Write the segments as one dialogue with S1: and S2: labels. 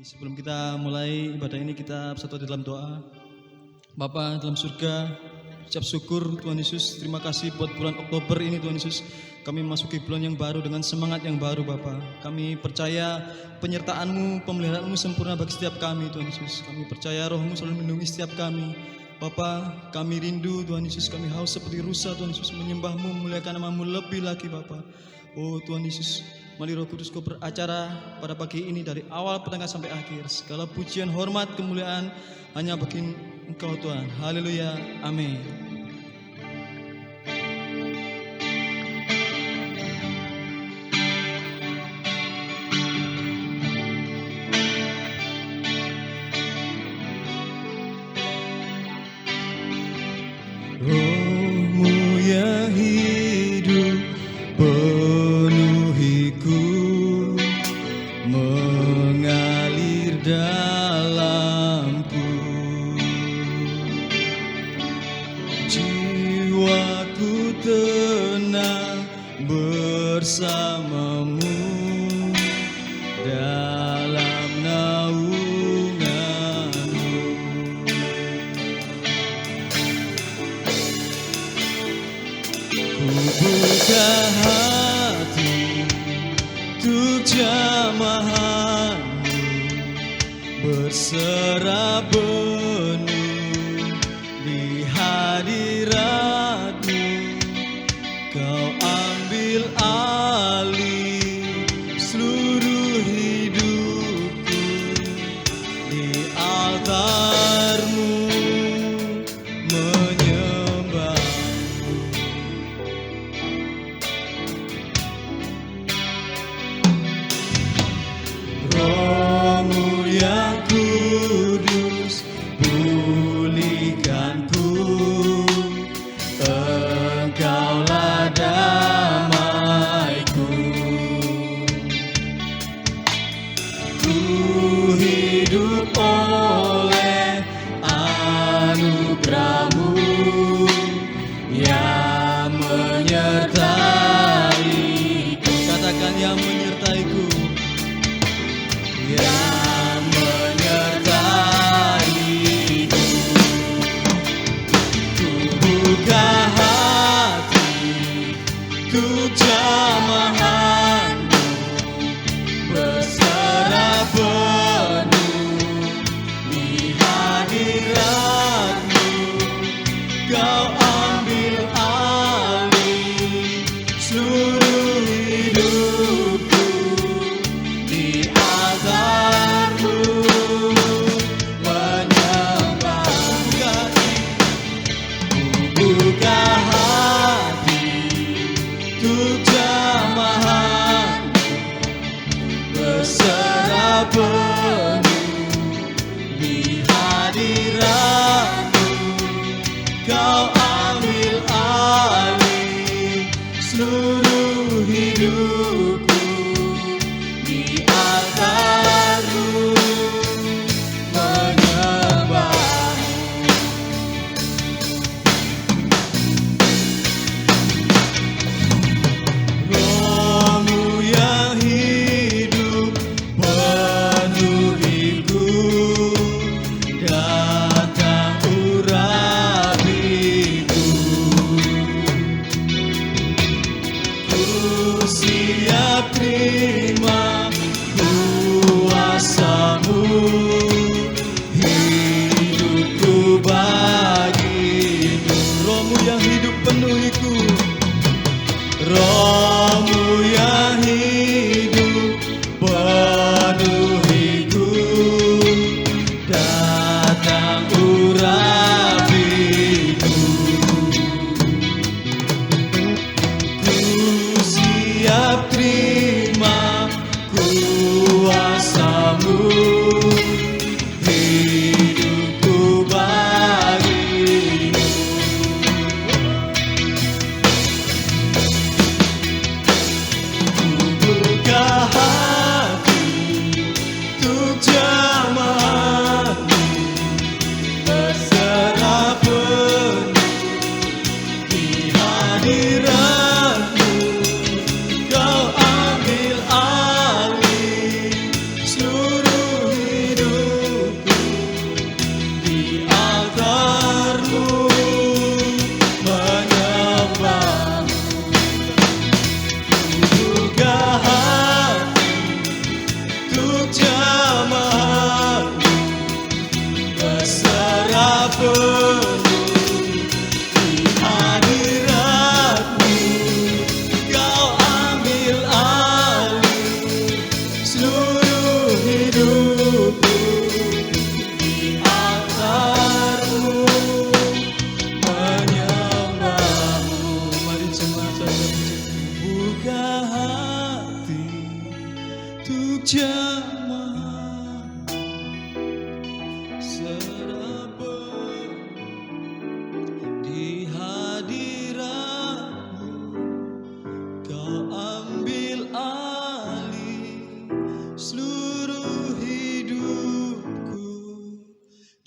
S1: Sebelum kita mulai ibadah ini, kita bersatu dalam doa. Bapa dalam surga, ucap syukur Tuhan Yesus. Terima kasih buat bulan Oktober ini Tuhan Yesus. Kami memasuki bulan yang baru dengan semangat yang baru Bapa. Kami percaya penyertaan-Mu, pemeliharaanmu sempurna bagi setiap kami Tuhan Yesus. Kami percaya Roh-Mu selalu melindungi setiap kami. Bapa, kami rindu Tuhan Yesus, kami haus seperti rusa Tuhan Yesus, menyembah-Mu, memuliakan nama-Mu lebih lagi Bapa. Oh Tuhan Yesus, mari Roh Kudus Kau beracara pada pagi ini dari awal pertengahan sampai akhir. Segala pujian, hormat, kemuliaan hanya bagi Engkau Tuhan. Haleluya, amin. Roh-Mu yang hidup penuhiku, mengalir dalamku. Jiwaku tenang bersama-Mu dalam naungan-Mu. Ku buka hati untuk jamahan-Mu, berserah penuh di hadirat-Mu. Kau ambil alih seluruh hidupku di altar-Mu, menyembah. Roh-Mu yang kudus, pulihkanku. Engkaulah damaiku. Ku hidup oleh anugerah-Mu yang menyertaiku. Katakan yang menyertaiku. Yang menyertaiku. Ku buka hati untuk jamahan-Mu, berserah penuh di hadirat-Mu. Kau ambil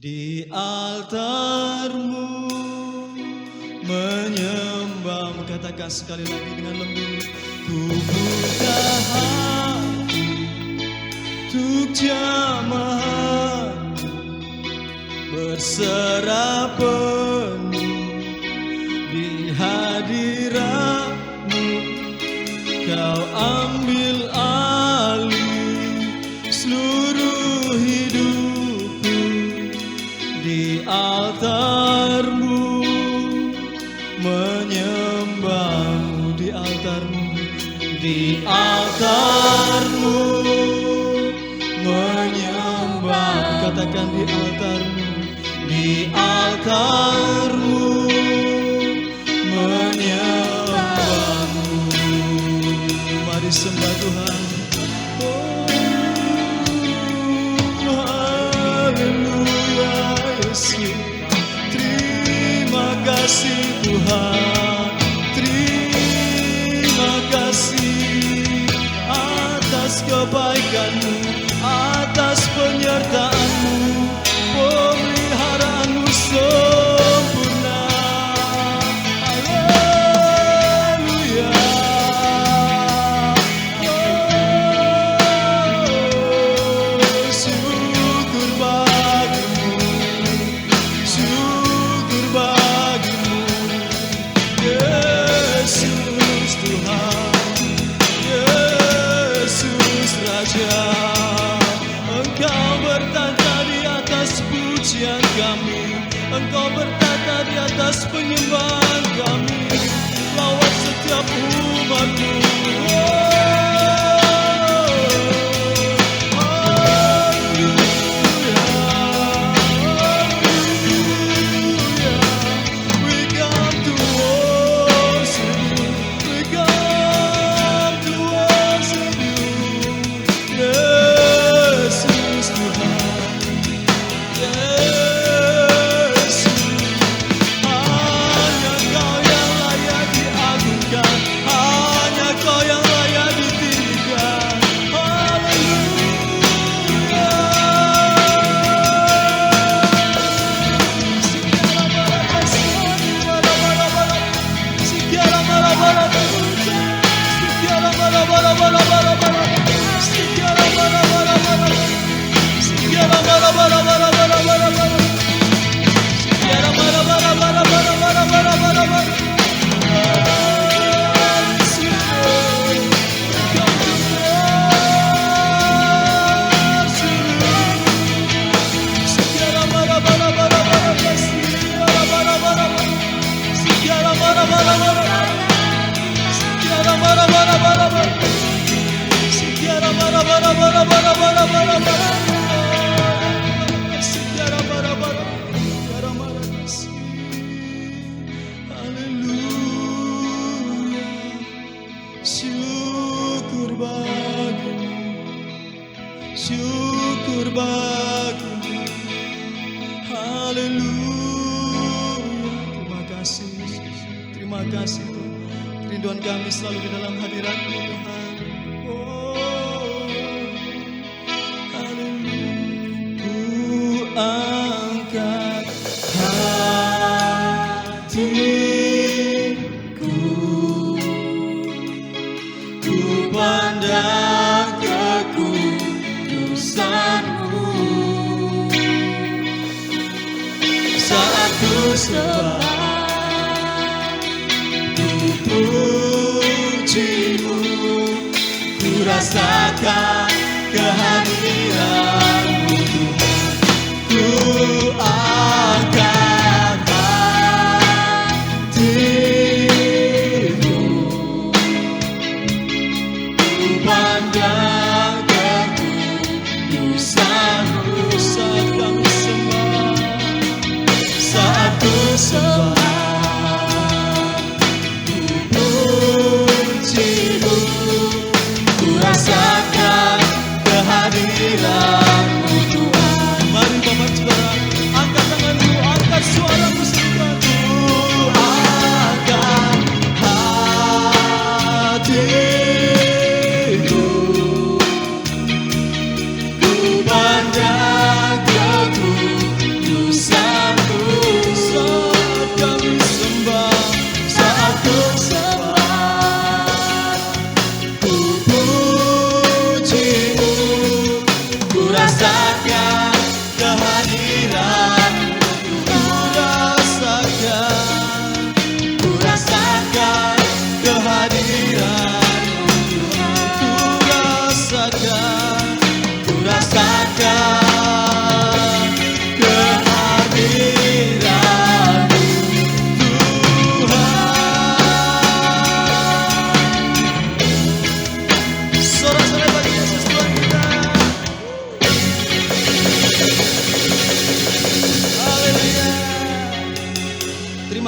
S1: Di altarmu menyembahmu. Katakan sekali lagi dengan lembut. Ku buka hati untuk jamaah, berserah penuh di hadiratmu. Kau ambil alih seluruh hidupku. Di altarmu menyembahmu. Di altarmu, di altarmu menyembah. Katakan di altarmu, di altarmu menyembahmu. Mari sembah Tuhan. Oh, haleluya Yesus. Terima kasih Tuhan. Terima kasih atas kebaikan-Mu, atas penyertaan-Mu, pemeliharaanmu sempurna. Haleluya. Oh, syukur bagimu, syukur bagimu, Yesus Tuhan, Yesus Raja. Engkau bertata di atas pujian kami, Engkau bertata di atas penyembahan kami, lawat setiap umat-Mu. Syukur bagimu, syukur bagimu. Haleluya. Terima kasih, terima kasih Tuhan. Kerinduan kami selalu di dalam hadirat-Mu Tuhan. Oh, haleluya. Ku angkat hatiku, ku pandang kekudusan-Mu. Saat ku sembah, ku puji-Mu, ku rasakan kehadiran-Mu Tuhan. Ku angkat hatiku, ku pandang kekudusan-Mu. Saat kami sembah, saat ku sembah, ku puji-Mu, ku rasakan kehadiran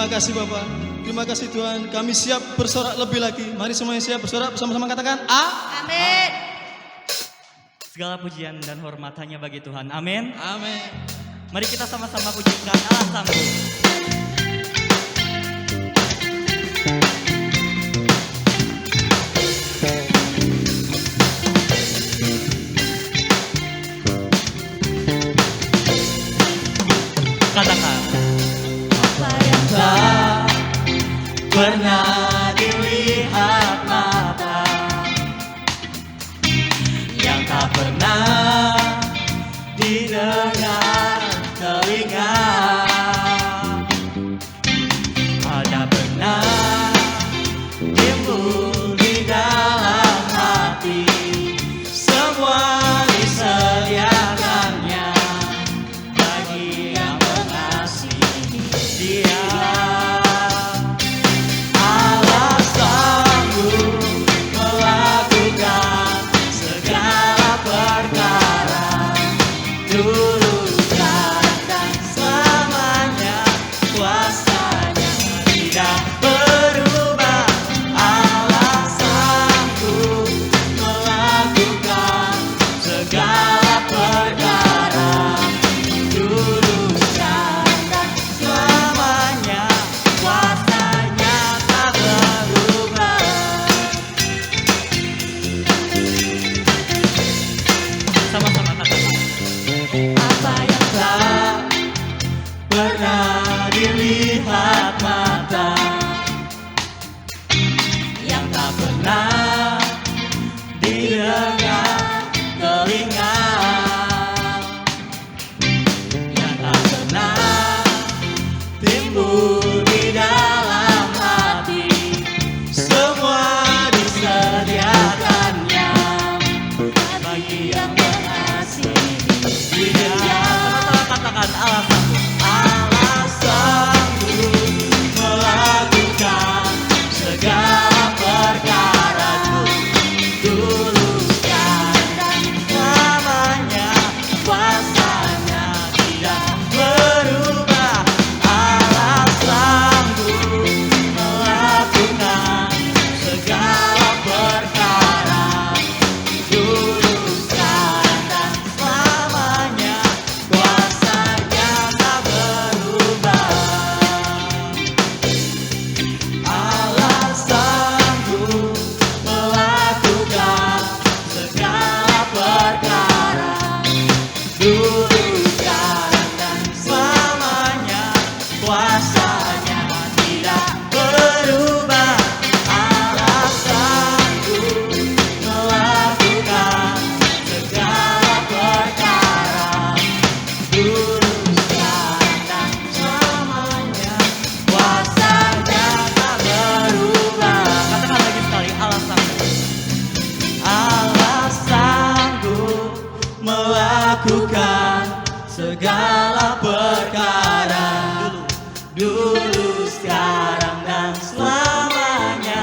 S1: Terima kasih Bapak. Terima kasih Tuhan. Kami siap bersorak lebih lagi. Mari semuanya siap bersorak bersama-sama katakan
S2: Amin.
S3: Segala pujian dan hormat hanya bagi Tuhan. Amin.
S1: Amin.
S3: Mari kita sama-sama pujikan Allah sanggup. Katakan apa yang tak pernah dilihat mata, yang tak pernah didengar telinga, ada pernah timbul di dalam hati, semua disediakannya bagi yang mengasihi Dia. Allah sanggup melakukan segala perkara, dulu sekarang dan selamanya, kuasanya tidak berubah. Allah sanggup melakukan segala perkara, dulu sekarang dan selamanya, kuasanya tak berubah. Sama-sama katakan apa yang tak pernah dilihat mata, yang tak pernah didengar telinga, yang tak pernah timbul di dalam hati, semua disediakannya bagi yang mengasihi Dia. Sama-sama katakan Allah sanggup. Allah sanggup melakukan segala perkara, dulu sekarang dan selamanya, kuasanya tidak berubah. Allah sanggup melakukan segala perkara, dulu sekarang dan selamanya, kuasanya tak berubah. Allah sanggup melakukan segala perkara, dulu sekarang dan selamanya, kuasanya tidak berubah. Allah sanggup melakukan segala perkara, dulu sekarang dan selamanya, kuasanya tak berubah. Katakan lagi sekali, Allah sanggup. Allah sanggup melakukan segala perkara, dulu sekarang dan selamanya,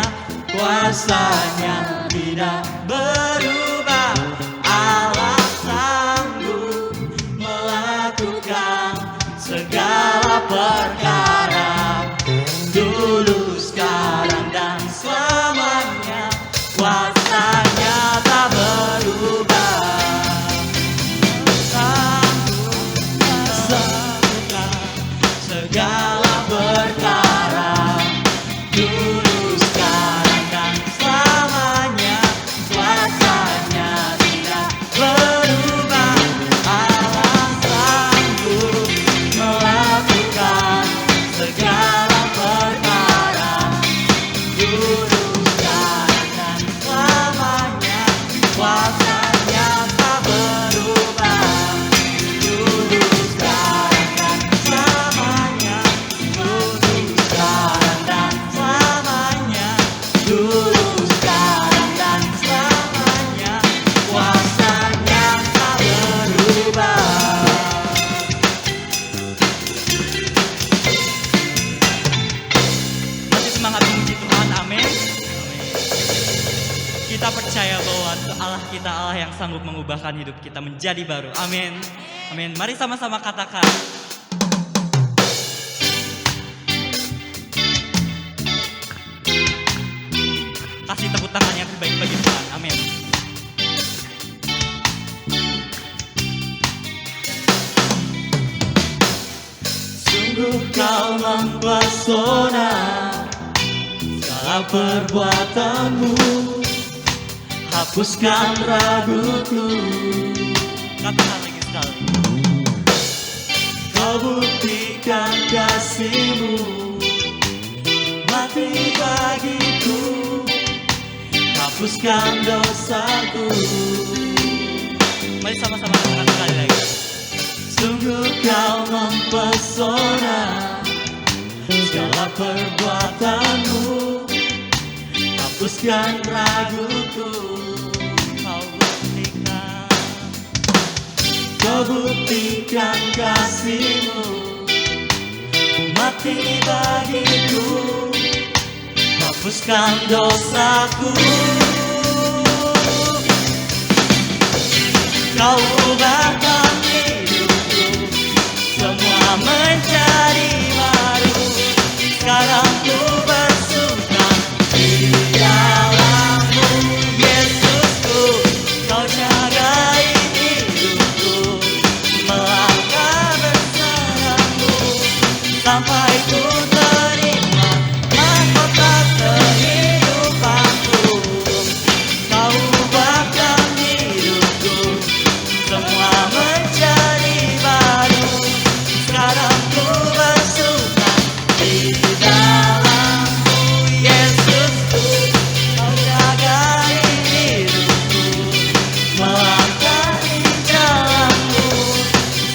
S3: kuasanya tidak berubah. Allah sanggup melakukan segala perkara, dulu sekarang dan selamanya, kuasanya tak berubah. Sanggup melakukan segala perkara, dulu sekarang dan selamanya, kuasanya tidak berubah. Allah sanggup melakukan segala perkara, dulu sekarang dan selamanya, kuasanya tak berubah. Dulu sekarang dan selamanya, dulu sekarang dan selamanya, dulu sekarang dan selamanya, kuasanya tak berubah. Masih semangat memuji Tuhan, amin. Kita percaya bahwa Allah kita Allah yang sanggup mengubahkan hidup kita menjadi baru, amin. Amin. Mari sama-sama katakan Sungguh kau mempesona, segala perbuatanmu hapuskan raguku. Katakan lagi sekali. Kau buktikan kasih-Mu, mati bagiku, hapuskan dosaku. Mari sama-sama katakan sekali lagi. Sungguh kau mempesona, segala perbuatanmu hapuskan raguku. Kau buktikan kasih-Mu, mati bagiku, hapuskan dosaku. Kau ubahkan hidupku, semua menjadi baru. Sekarang ku bersuka di dalam-Mu, Yesusku. Kau jagai hidupku, melangkah bersamamu, sampai ku terima mahkota kehidupanku. Kau ubahkan hidupku, semua menjadi baru. Sekarang ku bersuka di dalam-Mu, Yesusku. Kau jagai hidupku, melangkah di jalan-Mu,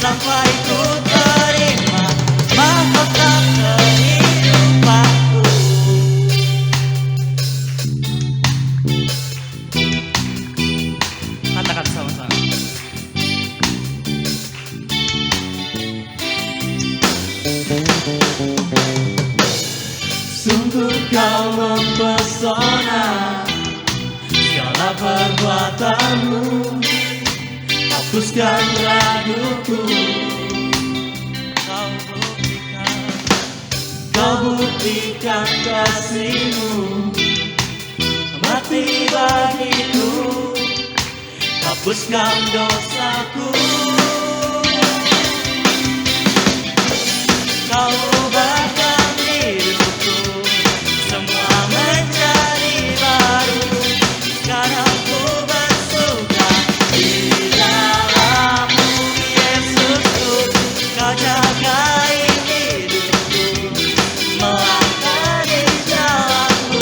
S3: sampai ku terima mahkota kehidupanku. Katakan sama-sama. Sungguh kau mempesona, segala perbuatanmu hapuskan raguku. Kau buktikan kasih-Mu, mati bagiku, hapuskan dosaku. Kau ubahkan hidupku, semua menjadi baru. Sekarang ku bersuka di dalam-Mu, Yesusku. Kau jagai hidupku, melangkah di jalan-Mu,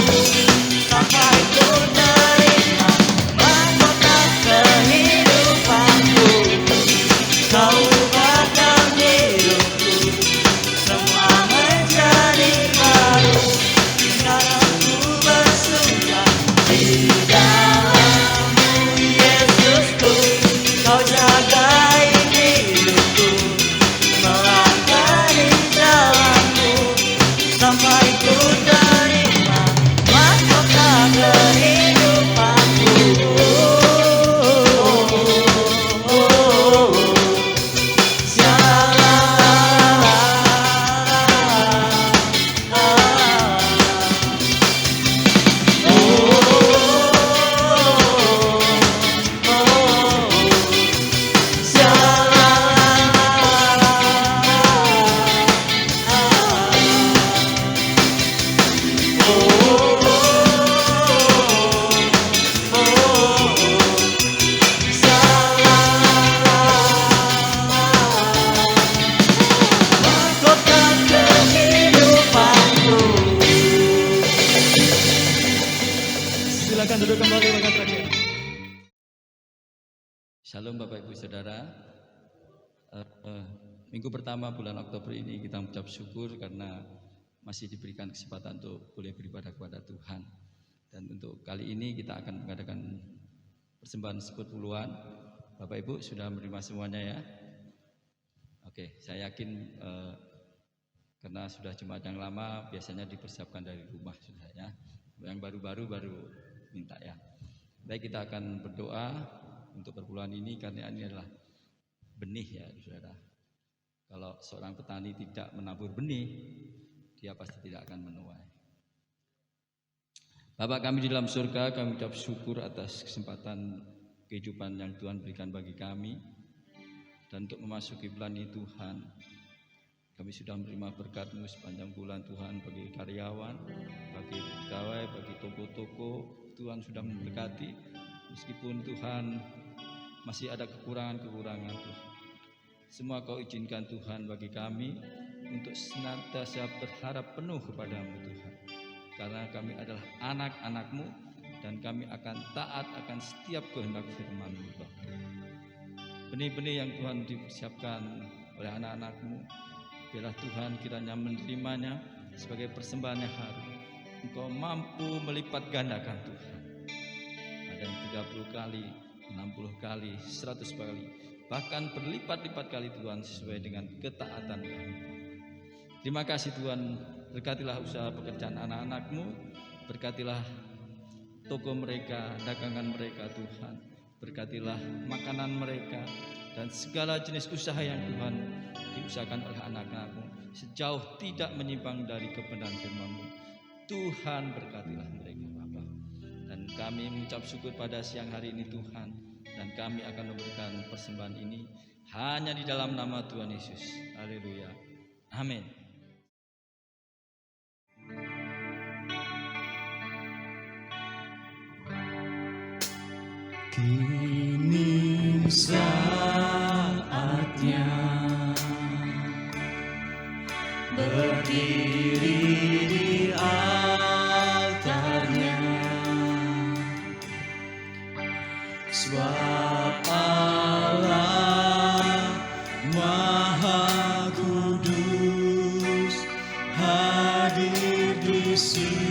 S3: sampai ku terima mahkota kehidupanku. Kau ubahkan hidupku, semua menjadi baru. Sekarang ku bersuka di dalam-Mu, Yesusku. Kau jagai hidupku, melangkah di jalan-Mu, sampai ku terima mahkota kehidupanku. Silakan duduk kembali rekan terakhir.
S2: Shalom Bapak Ibu Saudara. Minggu pertama bulan Oktober ini kita mengucap syukur karena masih diberikan kesempatan untuk boleh beribadah kepada Tuhan. Dan untuk kali ini kita akan mengadakan persembahan sepuluhan. Bapak Ibu sudah menerima semuanya ya? Oke, saya yakin karena sudah jemaat yang lama biasanya dipersiapkan dari rumah sudah ya. Yang baru-baru baru minta ya. Baik, kita akan berdoa untuk perpuluhan ini karena ini adalah benih ya saudara. Kalau seorang petani tidak menabur benih, dia pasti tidak akan menuai. Bapak kami di dalam surga, kami ucap syukur atas kesempatan kehidupan yang Tuhan berikan bagi kami. Dan untuk memasuki bulan ini Tuhan, Kami sudah menerima berkat-Mu sepanjang bulan Tuhan, bagi karyawan, bagi pegawai, bagi toko-toko. Tuhan sudah memberkati, meskipun Tuhan masih ada kekurangan-kekurangan Tuhan. Semua Kau izinkan Tuhan bagi kami untuk senantiasa berharap penuh kepada-Mu Tuhan. Karena kami adalah anak-anak-Mu dan kami akan taat akan setiap kehendak firman-Mu Bapa. Benih-benih yang Tuhan dipersiapkan oleh anak-anak-Mu, biarlah Tuhan kiranya menerimanya sebagai persembahan yang harum. Engkau mampu melipat gandakan Tuhan. Ada yang 30 kali, 60 kali, 100 kali, bahkan berlipat-lipat kali Tuhan sesuai dengan ketaatan kami. Terima kasih Tuhan, berkatilah usaha pekerjaan anak-anak-Mu, berkatilah toko mereka, dagangan mereka Tuhan, berkatilah makanan mereka dan segala jenis usaha yang Tuhan diusahakan oleh anak-anak-Mu sejauh tidak menyimpang dari kebenaran firman-Mu. Tuhan berkatilah mereka Bapa. Dan kami mengucap syukur pada siang hari ini Tuhan, dan kami akan memberikan persembahan ini hanya di dalam nama Tuhan Yesus. Haleluya. Amin.
S1: Kini saatnya berdiri di altarnya, sebab Allah Maha Kudus hadir di sini.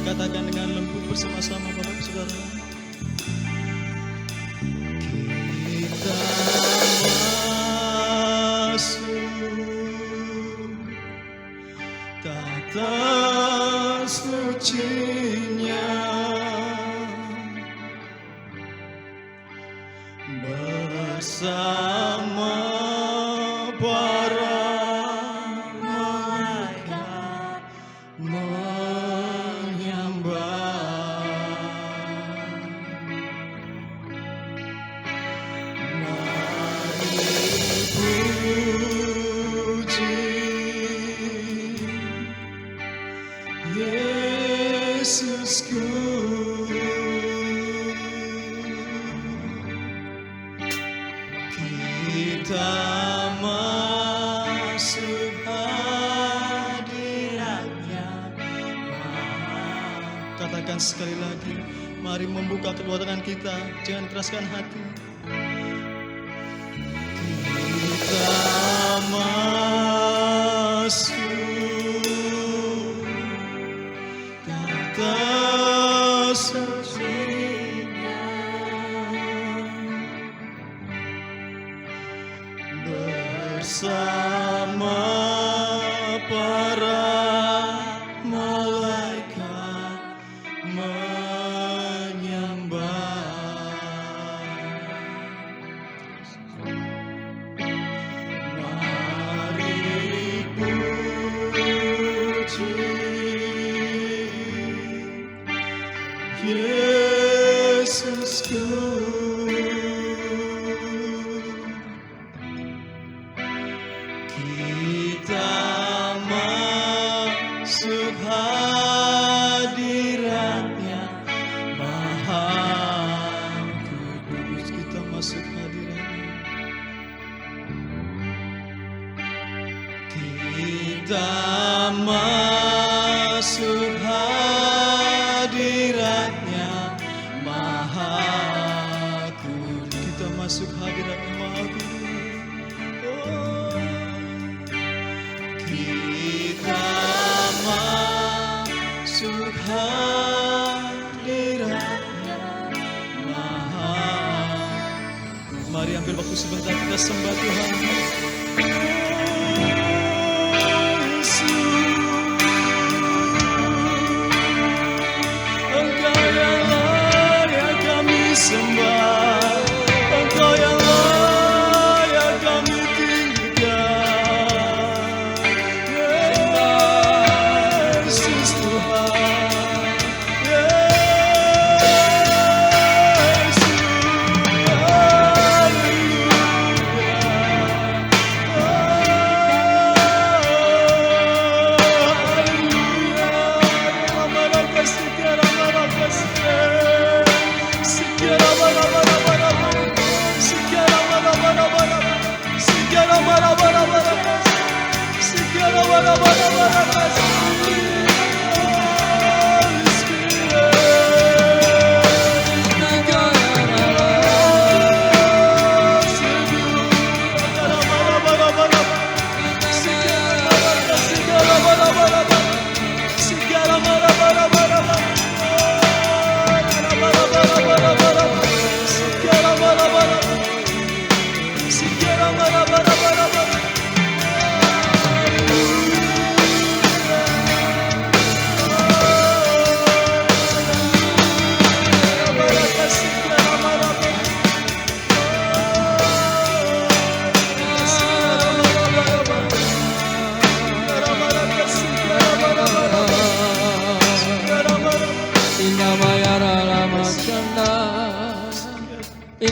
S1: Katakan dengan lembut bersama-sama Bapak Saudara. Kita masuk tata sucinya bersama para malaikat menyembah. Mari puji Yesusku. Kita masuk hadiratnya. Katakan sekali lagi, mari membuka kedua tangan kita, jangan keraskan hati. Kita masuk tata sucinya bersama para malaikat menyembah. Mari puji Yesusku. Kita masuk hadiratnya Maha Kudus. Kita masuk hadiratnya. Kita masuk hadiratnya Maha Kudus. Kita masuk hadiratnya Maha Kudus. Kita masuk hadiratnya Maha. Mari ambil waktu sebentar kita sembah Tuhan. Engkau yang layak kami sembah, Engkau yang layak kami tinggikan. Yesus Tuhan, Yesus,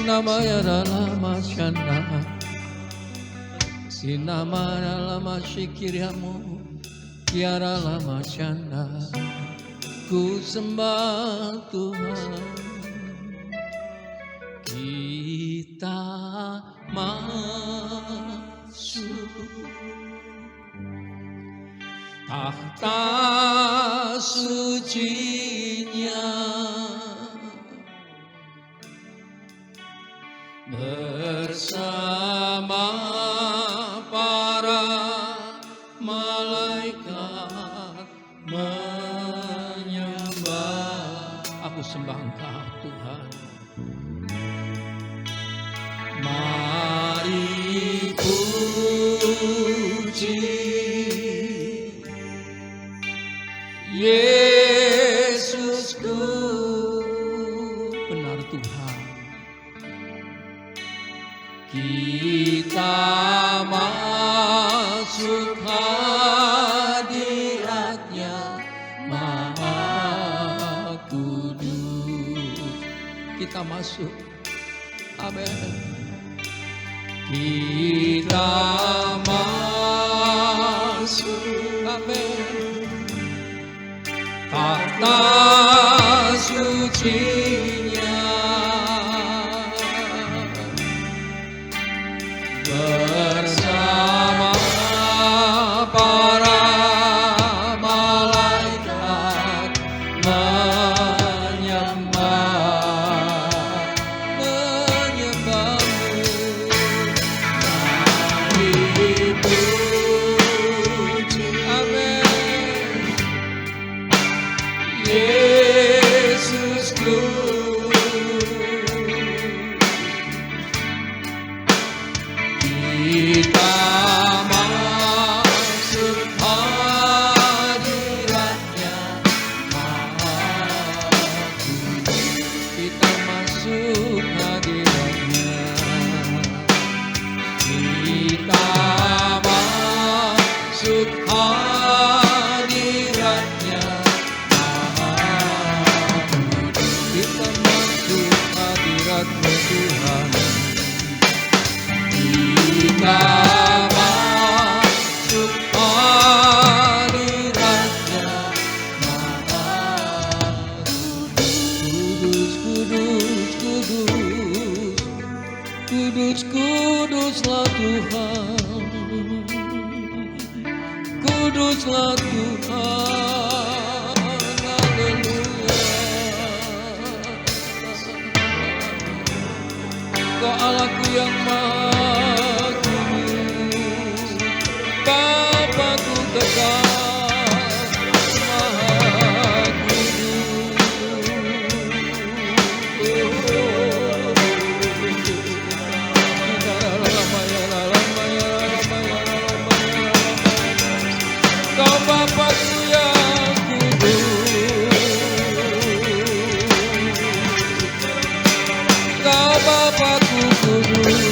S4: Sinamaya lama shana, sinamaya lama shikiriamu, tiara lama shana. Ku sembah Tuhan, kita masuk tahta sucinya, bersama para malaikat menyembah. Aku sembah Engkau Tuhan. Mari puji Yesusku, benar Tuhan. Kita masuk hadirat-Nya Maha Kudus. Kita masuk, amin. Kita masuk, amin, tahta sucinya, bersama para malaikat menyembah-Mu. Mari puji, amin, Yesusku. Kita masuk hadirat-Nya Maha Kudus. Kita masuk hadirat-Nya. Kita masuk hadirat-Nya Maha Kudus. Kita masuk hadirat-Mu Tuhan. Kita masuk hadirat-Nya Maha Kudus. Kudus, kudus, kudus, kuduslah Tuhan. Kuduslah Tuhan. Haleluya. Kau Allahku yang maha kudus, Bapakku kekal, maha kudus. Kau Bapakku yang kudus, Kau Bapakku kudus.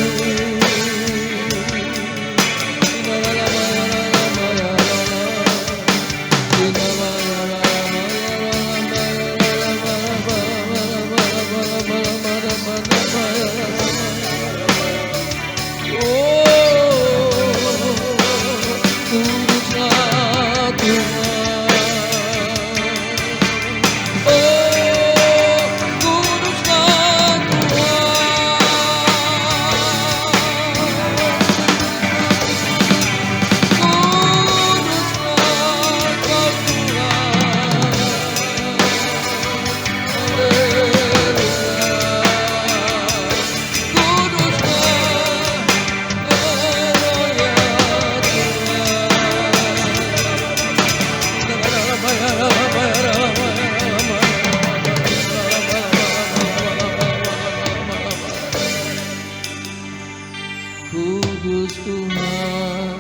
S4: Kudus Tuhan.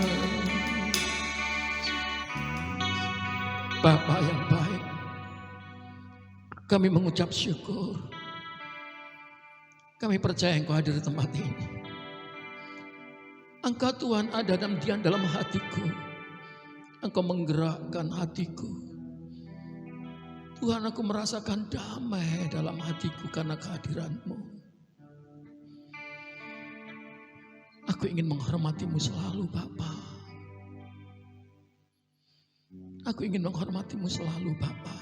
S4: Bapa yang baik, kami mengucap syukur. Kami percaya Engkau hadir di tempat ini. Engkau Tuhan ada dan diam dalam hatiku. Engkau menggerakkan hatiku. Tuhan, aku merasakan damai dalam hatiku karena kehadiran-Mu. Aku ingin menghormati-Mu selalu Bapa. Aku ingin menghormati-Mu selalu Bapa.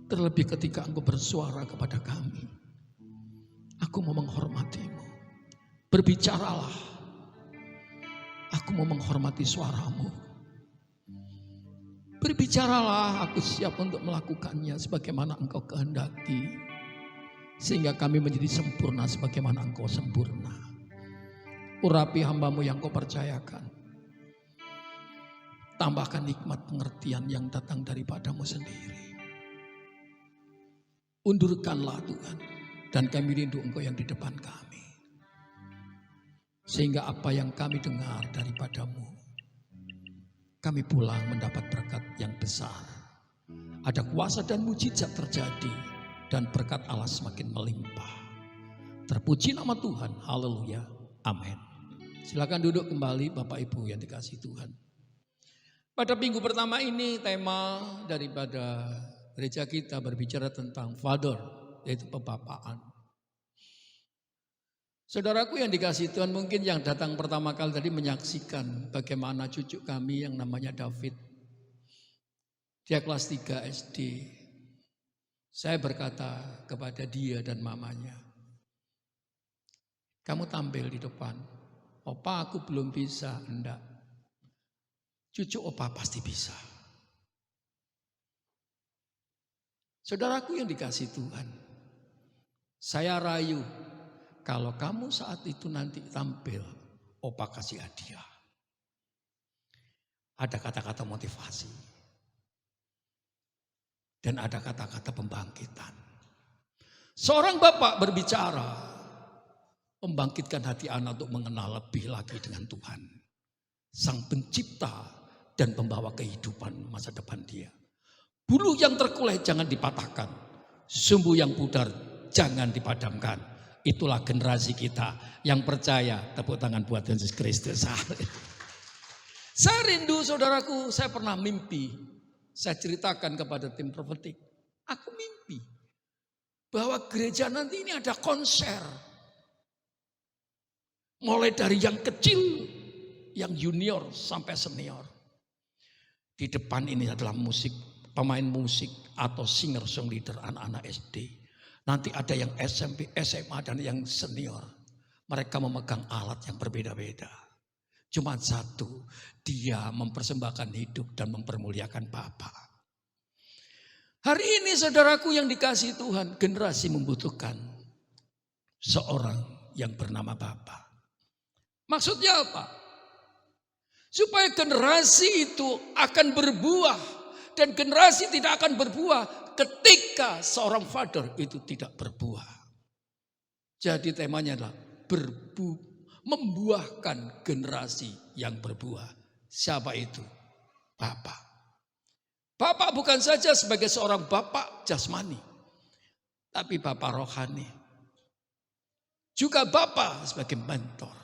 S4: Terlebih ketika Engkau bersuara kepada kami. Aku mau menghormati-Mu. Berbicaralah. Aku mau menghormati suara-Mu. Berbicaralah, aku siap untuk melakukannya sebagaimana Engkau kehendaki. Sehingga kami menjadi sempurna sebagaimana Engkau sempurna. Urapi hamba-Mu yang Kau percayakan. Tambahkan nikmat pengertian yang datang daripada-Mu sendiri. Undurkanlah Tuhan. Dan kami rindu Engkau yang di depan kami. Sehingga apa yang kami dengar daripada-Mu, kami pulang mendapat berkat yang besar. Ada kuasa dan mujizat terjadi. Dan berkat Allah semakin melimpah. Terpuji nama Tuhan. Haleluya. Amin. Silakan duduk kembali Bapak Ibu yang dikasihi Tuhan. Pada minggu pertama ini tema daripada gereja kita berbicara tentang Father, yaitu pembapaan. Saudaraku yang dikasihi Tuhan, mungkin yang datang pertama kali tadi menyaksikan bagaimana cucu kami yang namanya David. Dia kelas 3 SD. Saya berkata kepada dia dan mamanya, kamu tampil di depan. Opa, aku belum bisa. Enggak. Cucu opa pasti bisa. Saudaraku yang dikasihi Tuhan, saya rayu kalau kamu saat itu nanti tampil, opa kasih hadiah. Ada kata-kata motivasi. Dan ada kata-kata pembangkitan. Seorang bapak berbicara, membangkitkan hati anak untuk mengenal lebih lagi dengan Tuhan. Sang pencipta dan pembawa kehidupan masa depan dia. Bulu yang terkulai jangan dipatahkan. Sumbu yang pudar jangan dipadamkan. Itulah generasi kita yang percaya. Tepuk tangan buat Yesus Kristus. Saya rindu saudaraku, saya pernah mimpi. Saya ceritakan kepada tim profetik. Aku mimpi bahwa gereja nanti ini ada konser. Mulai dari yang kecil, yang junior sampai senior. Di depan ini adalah musik, pemain musik atau singer song leader anak-anak SD. Nanti ada yang SMP, SMA dan yang senior. Mereka memegang alat yang berbeda-beda. Cuma satu, dia mempersembahkan hidup dan mempermuliakan Bapa. Hari ini saudaraku yang dikasihi Tuhan, generasi membutuhkan seorang yang bernama Bapa. Maksudnya apa? Supaya generasi itu akan berbuah. Dan generasi tidak akan berbuah ketika seorang father itu tidak berbuah. Jadi temanya adalah membuahkan generasi yang berbuah. Siapa itu? Bapak. Bapak bukan saja sebagai seorang bapak jasmani. Tapi bapak rohani. Juga bapak sebagai mentor.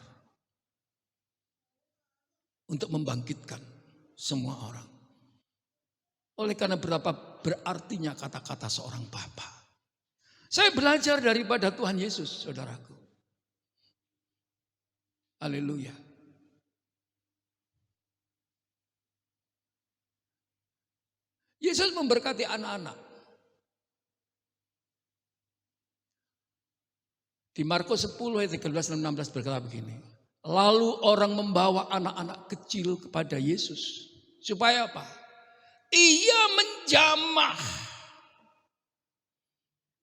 S4: Untuk membangkitkan semua orang. Oleh karena berapa berartinya kata-kata seorang bapak. Saya belajar daripada Tuhan Yesus, saudaraku. Haleluya. Yesus memberkati anak-anak. Di Markus 10 ayat 13 dan 16 berkata begini. Lalu orang membawa anak-anak kecil kepada Yesus. Supaya apa? Ia menjamah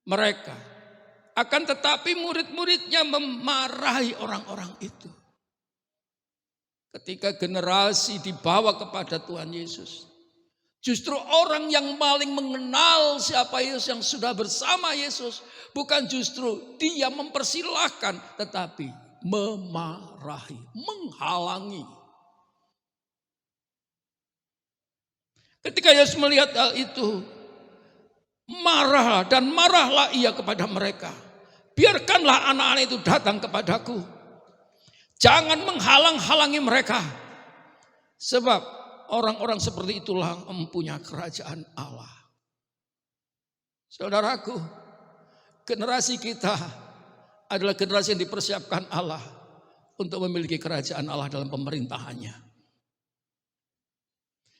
S4: mereka. Akan tetapi murid-muridnya memarahi orang-orang itu. Ketika generasi dibawa kepada Tuhan Yesus. Justru orang yang paling mengenal siapa Yesus, yang sudah bersama Yesus. Bukan justru dia mempersilahkan, tetapi memarahi, menghalangi. Ketika Yesus melihat hal itu, marah dan marahlah ia kepada mereka. Biarkanlah anak-anak itu datang kepadaku. Jangan menghalang-halangi mereka. Sebab orang-orang seperti itulah mempunyai kerajaan Allah. Saudaraku, generasi kita adalah generasi yang dipersiapkan Allah untuk memiliki kerajaan Allah dalam pemerintahannya.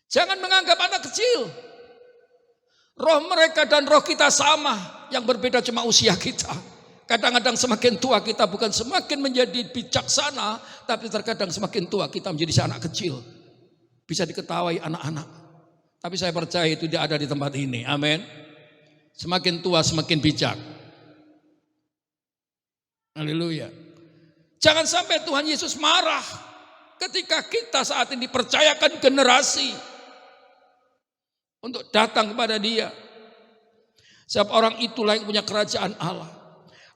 S4: Jangan menganggap anak kecil. Roh mereka dan roh kita sama, yang berbeda cuma usia kita. Kadang-kadang semakin tua kita bukan semakin menjadi bijaksana, tapi terkadang semakin tua kita menjadi anak kecil. Bisa diketawai anak-anak. Tapi saya percaya itu tidak ada di tempat ini. Amin. Semakin tua semakin bijak. Haleluya. Jangan sampai Tuhan Yesus marah ketika kita saat ini percayakan generasi untuk datang kepada Dia. Sebab orang itulah yang punya kerajaan Allah.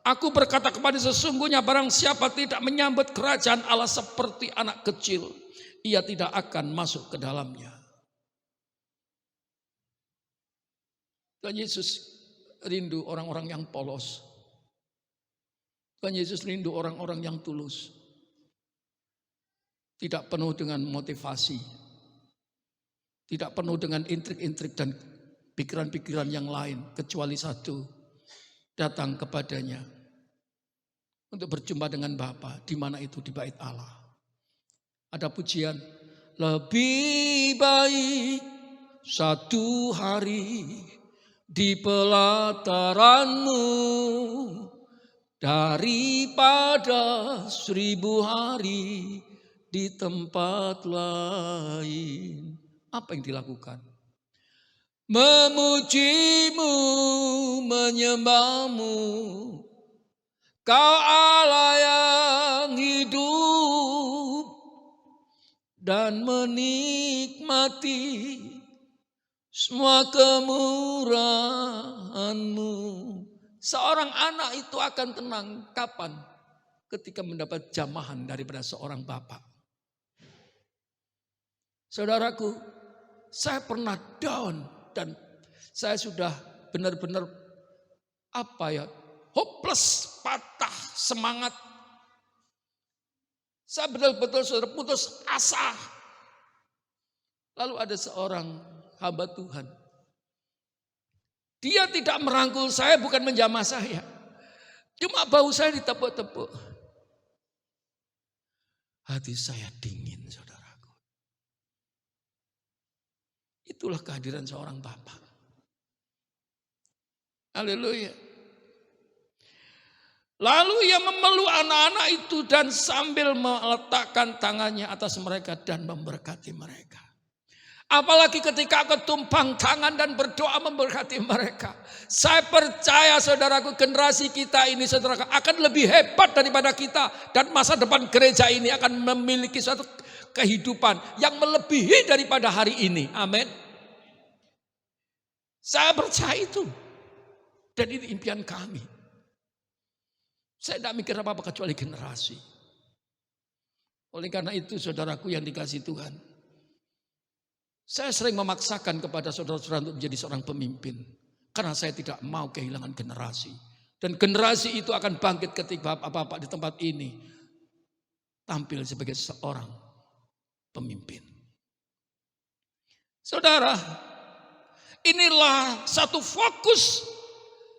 S4: Aku berkata kepada sesungguhnya barang siapa tidak menyambut kerajaan Allah seperti anak kecil, ia tidak akan masuk ke dalamnya. Tuhan Yesus rindu orang-orang yang polos. Tuhan Yesus rindu orang-orang yang tulus. Tidak penuh dengan motivasi. Tidak penuh dengan intrik-intrik dan pikiran-pikiran yang lain. Kecuali satu. Datang kepadanya untuk berjumpa dengan Bapa, di mana itu di bait Allah. Ada pujian, lebih baik satu hari di pelataran-Mu daripada 1000 hari di tempat lain. Apa yang dilakukan? Memuji-Mu, menyembah-Mu, Kau Allah yang hidup, dan menikmati semua kemurahan-Mu. Seorang anak itu akan tenang kapan? Ketika mendapat jamahan daripada seorang bapak. Saudaraku, saya pernah down dan saya sudah benar-benar hopeless, patah semangat. Saya betul-betul sudah putus asa. Lalu ada seorang hamba Tuhan. Dia tidak merangkul saya, bukan menjamah saya. Cuma bau saya ditepuk-tepuk. Hati saya dingin, saudaraku. Itulah kehadiran seorang bapak. Haleluya. Lalu ia memeluk anak-anak itu dan sambil meletakkan tangannya atas mereka dan memberkati mereka. Apalagi ketika aku tumpang tangan dan berdoa memberkati mereka. Saya percaya saudaraku, generasi kita ini saudara akan lebih hebat daripada kita. Dan masa depan gereja ini akan memiliki suatu kehidupan yang melebihi daripada hari ini. Amin. Saya percaya itu. Dan ini impian kami. Saya tidak mikir apa-apa kecuali generasi. Oleh karena itu saudaraku yang dikasihi Tuhan. Saya sering memaksakan kepada saudara-saudara untuk menjadi seorang pemimpin. Karena saya tidak mau kehilangan generasi. Dan generasi itu akan bangkit ketika bapak-bapak di tempat ini tampil sebagai seorang pemimpin. Saudara, inilah satu fokus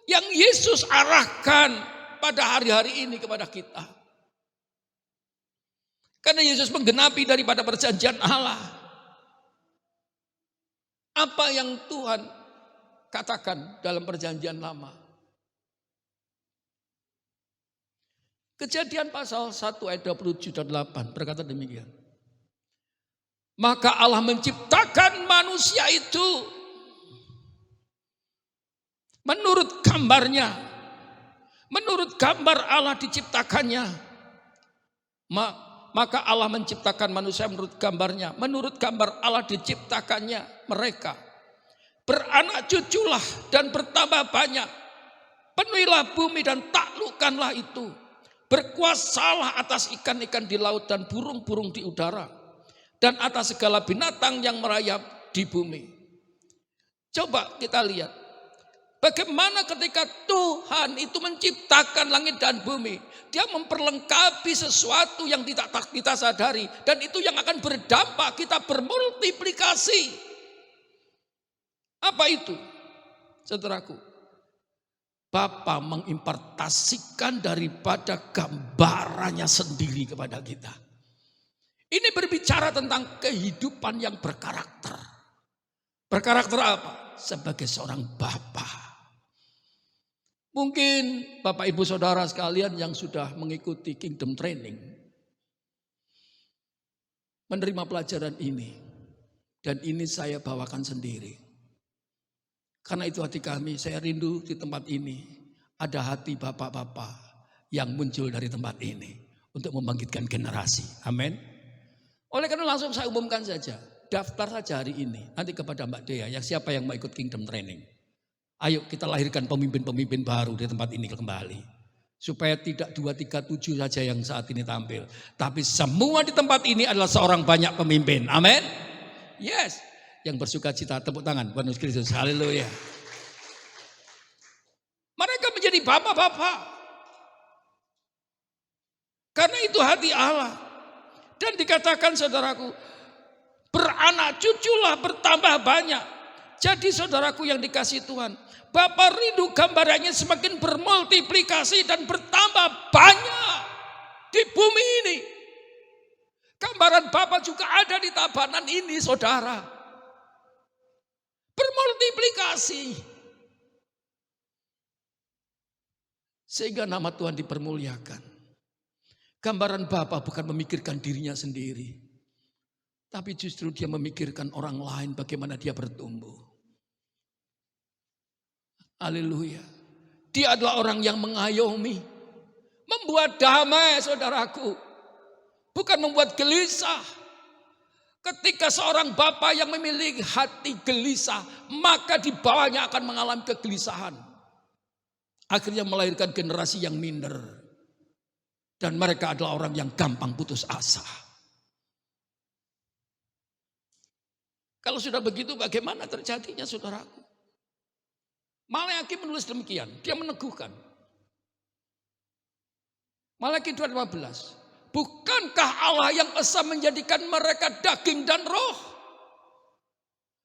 S4: yang Yesus arahkan pada hari-hari ini kepada kita. Karena Yesus menggenapi daripada perjanjian Allah. Apa yang Tuhan katakan dalam perjanjian lama. Kejadian pasal 1 ayat 27 dan 8 berkata demikian. Maka Allah menciptakan manusia itu menurut gambarnya. Menurut gambar Allah diciptakannya. Maka Allah menciptakan manusia menurut gambarnya. Menurut gambar Allah diciptakannya mereka. Beranak cuculah dan bertambah banyak. Penuhilah bumi dan taklukkanlah itu. Berkuasalah atas ikan-ikan di laut dan burung-burung di udara. Dan atas segala binatang yang merayap di bumi. Coba kita lihat. Bagaimana ketika Tuhan itu menciptakan langit dan bumi. Dia memperlengkapi sesuatu yang tidak kita sadari. Dan itu yang akan berdampak kita bermultiplikasi. Apa itu? Saudaraku. Bapa mengimpartasikan daripada gambarannya sendiri kepada kita. Ini berbicara tentang kehidupan yang berkarakter. Berkarakter apa? Sebagai seorang bapa. Mungkin Bapak Ibu Saudara sekalian yang sudah mengikuti Kingdom Training menerima pelajaran ini. Dan ini saya bawakan sendiri. Karena itu hati kami, saya rindu di tempat ini ada hati bapak-bapak yang muncul dari tempat ini untuk membangkitkan generasi. Amin. Oleh karena langsung saya umumkan saja, daftar saja hari ini nanti kepada Mbak Dea, yang siapa yang mau ikut Kingdom Training. Ayo kita lahirkan pemimpin-pemimpin baru di tempat ini kembali. Supaya tidak 2, 3, 7 saja yang saat ini tampil. Tapi semua di tempat ini adalah seorang banyak pemimpin. Amin. Yes. Yang bersuka cita, tepuk tangan buat Yesus Kristus. Haleluya. Mereka menjadi bapak-bapak. Karena itu hati Allah. Dan dikatakan saudaraku, beranak cuculah bertambah banyak. Jadi saudaraku yang dikasih Tuhan, Bapak rindu gambarannya semakin bermultiplikasi dan bertambah banyak di bumi ini. Gambaran Bapak juga ada di tabanan ini saudara. Bermultiplikasi. Sehingga nama Tuhan dipermuliakan. Gambaran Bapa bukan memikirkan dirinya sendiri. Tapi justru dia memikirkan orang lain bagaimana dia bertumbuh. Haleluya. Dia adalah orang yang mengayomi. Membuat damai saudaraku. Bukan membuat gelisah. Ketika seorang bapak yang memiliki hati gelisah, maka di bawahnya akan mengalami kegelisahan. Akhirnya melahirkan generasi yang minder. Dan mereka adalah orang yang gampang putus asa. Kalau sudah begitu bagaimana terjadinya saudaraku? Malaki menulis demikian, dia meneguhkan. Malaki 2:15. Bukankah Allah yang esa menjadikan mereka daging dan roh?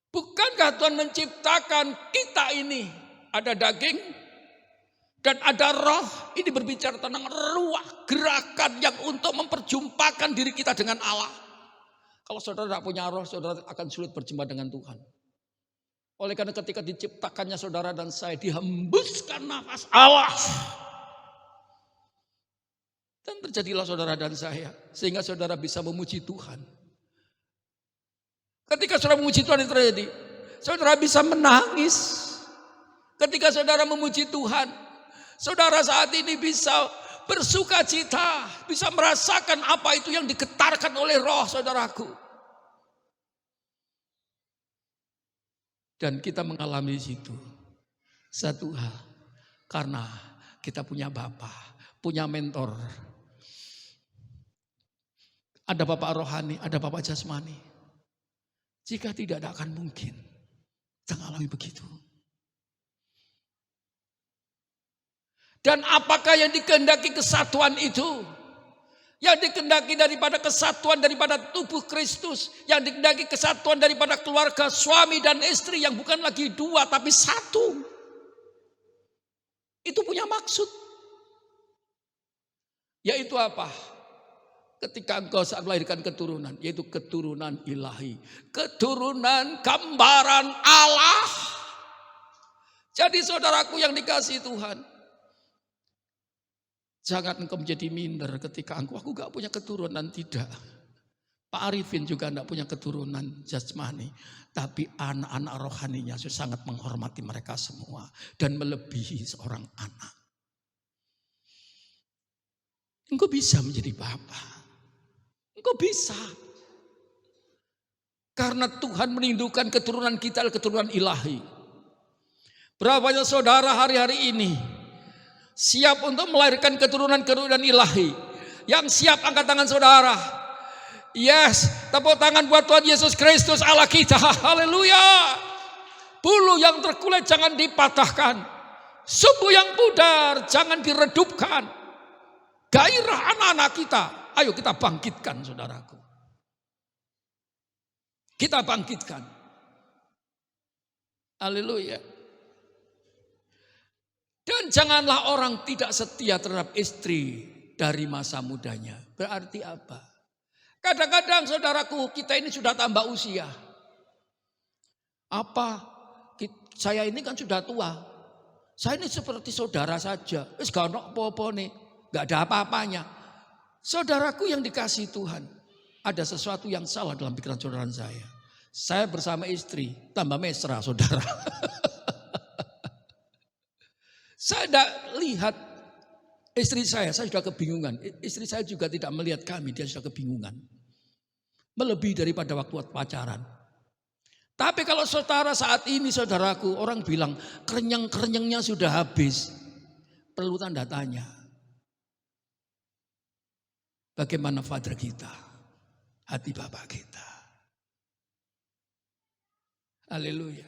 S4: Bukankah Tuhan menciptakan kita ini ada daging dan ada roh? Ini berbicara tentang ruah gerakan yang untuk memperjumpakan diri kita dengan Allah. Kalau saudara tidak punya roh, saudara akan sulit berjumpa dengan Tuhan. Oleh karena ketika diciptakannya saudara dan saya, dihembuskan nafas Allah. Dan terjadilah saudara dan saya. Sehingga saudara bisa memuji Tuhan. Ketika saudara memuji Tuhan itu terjadi. Saudara bisa menangis. Ketika saudara memuji Tuhan. Saudara saat ini bisa bersuka cita. Bisa merasakan apa itu yang digetarkan oleh roh saudaraku. Dan kita mengalami situ. Satu hal. Karena kita punya Bapa. Punya mentor. Ada bapak rohani, ada bapak jasmani. Jika tidak akan mungkin kita mengalami begitu. Dan apakah yang dikehendaki kesatuan itu? Yang dikehendaki daripada kesatuan daripada tubuh Kristus. Yang dikehendaki kesatuan daripada keluarga suami dan istri yang bukan lagi 2 tapi 1. Itu punya maksud. Yaitu apa? Ketika engkau saat melahirkan keturunan, yaitu keturunan ilahi. Keturunan gambaran Allah. Jadi saudaraku yang dikasihi Tuhan. Jangan engkau menjadi minder ketika aku gak punya keturunan, tidak. Pak Arifin juga gak punya keturunan jasmani. Tapi anak-anak rohaninya sangat menghormati mereka semua. Dan melebihi seorang anak. Engkau bisa menjadi bapak. Engkau bisa. Karena Tuhan merindukan keturunan kita adalah keturunan ilahi. Berapa banyak saudara hari-hari ini siap untuk melahirkan keturunan-keturunan ilahi. Yang siap angkat tangan saudara. Yes, tepuk tangan buat Tuhan Yesus Kristus Allah kita. Haleluya. Bulu yang terkulai jangan dipatahkan. Sumbu yang pudar jangan diredupkan. Gairah anak-anak kita. Ayo kita bangkitkan saudaraku. Kita bangkitkan. Haleluya. Dan janganlah orang tidak setia terhadap istri dari masa mudanya. Berarti apa? Kadang-kadang saudaraku, kita ini sudah tambah usia. Apa? Saya ini kan sudah tua. Saya ini seperti saudara saja. Wis gak ono apa-apa nih, gak ada apa-apanya. Saudaraku yang dikasihi Tuhan, ada sesuatu yang salah dalam pikiran saudara saya. Saya bersama istri, tambah mesra saudara. Saya tidak lihat istri saya sudah kebingungan. Istri saya juga tidak melihat kami, dia sudah kebingungan. Melebihi daripada waktu pacaran. Tapi kalau saudara saat ini saudaraku, orang bilang kerenyang-kerenyangnya sudah habis. Perlu tanda tanya. Bagaimana father kita? Hati Bapak kita. Haleluya.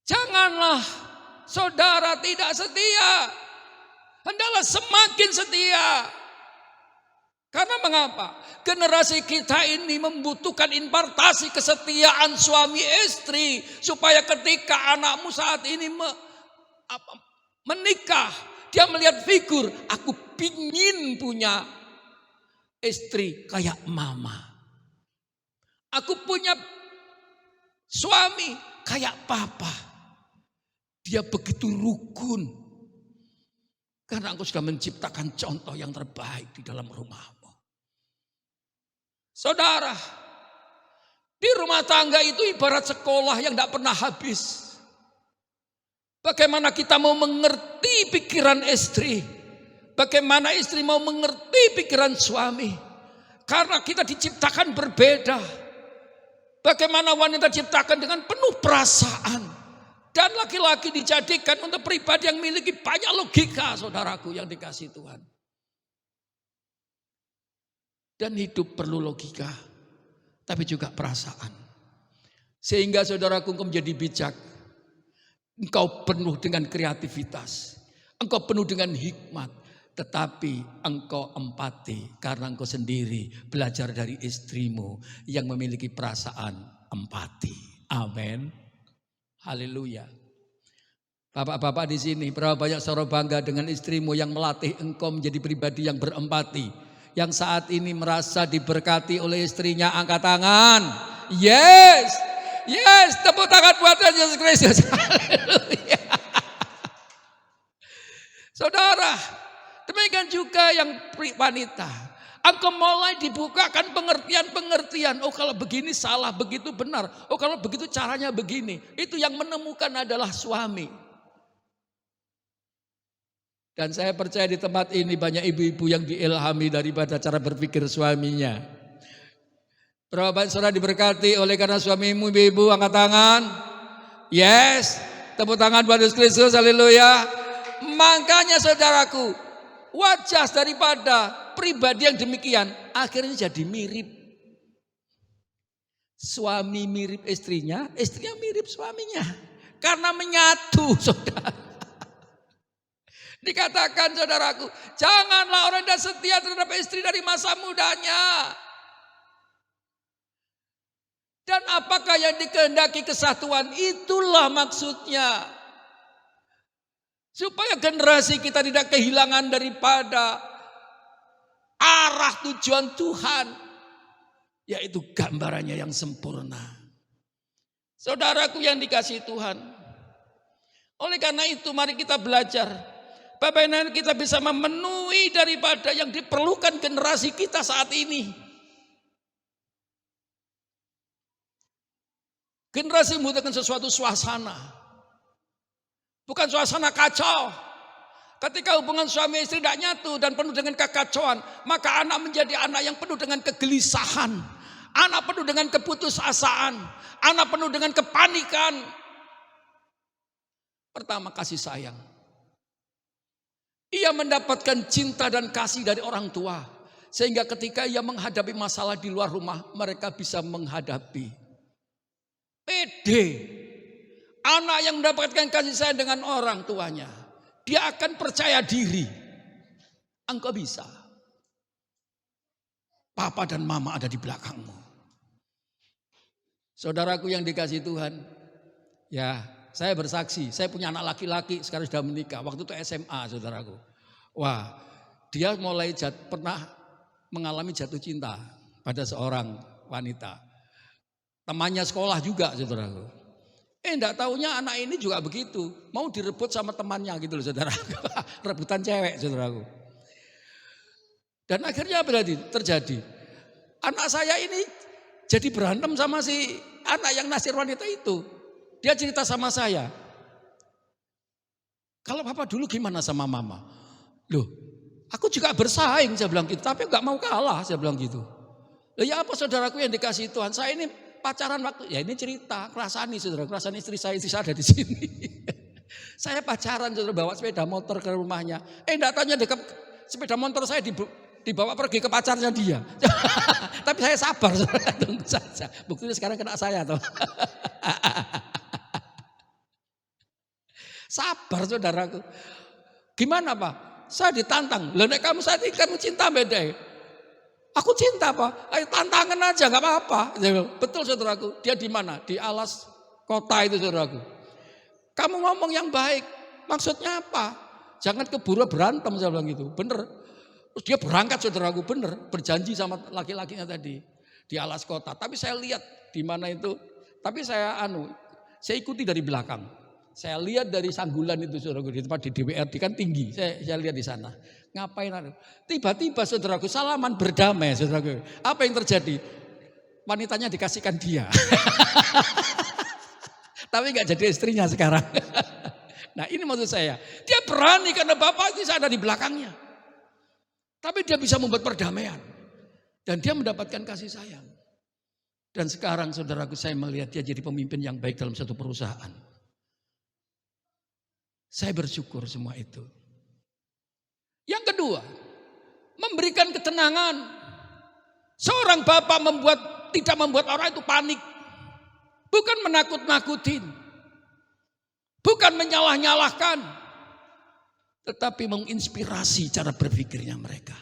S4: Janganlah saudara tidak setia. Hendaklah semakin setia. Karena mengapa? Generasi kita ini membutuhkan impartasi kesetiaan suami istri. Supaya ketika anakmu saat ini menikah, dia melihat figur, aku pingin punya istri kayak mama. Aku punya suami kayak papa. Dia begitu rukun. Karena engkau sudah menciptakan contoh yang terbaik di dalam rumahmu. Saudara, di rumah tangga itu ibarat sekolah yang tidak pernah habis. Bagaimana kita mau mengerti pikiran istri. Bagaimana istri mau mengerti pikiran suami. Karena kita diciptakan berbeda. Bagaimana wanita diciptakan dengan penuh perasaan. Dan laki-laki dijadikan untuk pribadi yang memiliki banyak logika, saudaraku yang dikasihi Tuhan. Dan hidup perlu logika, tapi juga perasaan. Sehingga saudaraku engkau menjadi bijak. Engkau penuh dengan kreativitas. Engkau penuh dengan hikmat. Tetapi engkau empati karena engkau sendiri belajar dari istrimu yang memiliki perasaan empati. Amin. Haleluya. Bapak-bapak di sini, berapa banyak saudara bangga dengan istrimu yang melatih engkau menjadi pribadi yang berempati. Yang saat ini merasa diberkati oleh istrinya, angkat tangan. Yes, yes, tepuk tangan buat Yesus Kristus. Haleluya. Saudara, demikian juga yang wanita. Engkau mulai dibukakan pengertian-pengertian. Oh kalau begini salah, begitu benar. Oh kalau begitu caranya begini. Itu yang menemukan adalah suami. Dan saya percaya di tempat ini banyak ibu-ibu yang diilhami daripada cara berpikir suaminya. Berapa banyak saudara diberkati oleh karena suamimu, ibu-ibu, angkat tangan. Yes, tepuk tangan buat Yesus Kristus, haleluya. Makanya saudaraku, wajah daripada pribadi yang demikian akhirnya jadi mirip. Suami mirip istrinya, istrinya mirip suaminya. Karena menyatu, saudara. Dikatakan saudaraku, janganlah orang yang setia terhadap istri dari masa mudanya. Dan apakah yang dikehendaki kesatuan? Itulah maksudnya. Supaya generasi kita tidak kehilangan daripada arah tujuan Tuhan. Yaitu gambarannya yang sempurna. Saudaraku yang dikasihi Tuhan. Oleh karena itu mari kita belajar. Bagaimana kita bisa memenuhi daripada yang diperlukan generasi kita saat ini. Generasi membutuhkan sesuatu suasana. Bukan suasana kacau. Ketika hubungan suami istri tidak nyatu dan penuh dengan kekacauan, maka anak menjadi anak yang penuh dengan kegelisahan. Anak penuh dengan keputusasaan. Anak penuh dengan kepanikan. Pertama, kasih sayang. Ia mendapatkan cinta dan kasih dari orang tua. Sehingga ketika ia menghadapi masalah di luar rumah, mereka bisa menghadapi. Pede. Anak yang mendapatkan kasih sayang dengan orang tuanya, dia akan percaya diri. Engkau bisa. Papa dan mama ada di belakangmu. Saudaraku yang dikasihi Tuhan, ya Saya bersaksi, saya punya anak laki-laki sekarang sudah menikah. Waktu itu SMA, saudaraku. Wah, dia mulai pernah mengalami jatuh cinta pada seorang wanita. Temannya sekolah juga, saudaraku. Enggak taunya anak ini juga begitu. Mau direbut sama temannya gitu loh, saudaraku. Rebutan cewek, saudaraku. Dan akhirnya apa terjadi? Anak saya ini jadi berantem sama si anak yang naksir wanita itu. Dia cerita sama saya. Kalau papa dulu gimana sama mama? Loh, aku juga bersaing, saya bilang gitu. Tapi enggak mau kalah, saya bilang gitu. Loh ya apa saudaraku yang dikasih Tuhan? Saya ini pacaran waktu, ya ini cerita, kerasani saudara, kerasani istri saya ada di sini. Saya pacaran saudara, bawa sepeda motor ke rumahnya. Enggak tanya dekat sepeda motor saya dibawa pergi ke pacarnya dia. Tapi saya sabar, saudara, tunggu saja. Buktinya sekarang kena saya tuh. Sabar saudaraku. Gimana Pak? Saya ditantang. Loh nek kamu saat ini kamu cinta beda. Aku cinta Pak. Ayo tantangan aja nggak apa-apa. Betul saudaraku. Dia di mana? Di alas kota itu saudaraku. Kamu ngomong yang baik. Maksudnya apa? Jangan keburu berantem saya bilang gitu. Bener. Terus dia berangkat saudaraku, bener, berjanji sama laki-lakinya tadi di alas kota. Tapi saya lihat di mana itu, tapi saya ikuti dari belakang. Saya lihat dari sanggulan itu saudaraku di tempat di DPRD kan tinggi. Saya lihat di sana. Ngapain tiba-tiba saudaraku salaman berdamai saudaraku. Apa yang terjadi? Wanitanya dikasihkan dia. Tapi nggak jadi istrinya sekarang. Nah ini maksud saya. Dia berani karena bapak itu ada di belakangnya. Tapi dia bisa membuat perdamaian. Dan dia mendapatkan kasih sayang. Dan sekarang saudaraku saya melihat dia jadi pemimpin yang baik dalam satu perusahaan. Saya bersyukur semua itu. Yang kedua, memberikan ketenangan. Seorang bapak tidak membuat orang itu panik. Bukan menakut-nakutin. Bukan menyalah-nyalahkan. Tetapi menginspirasi cara berpikirnya mereka.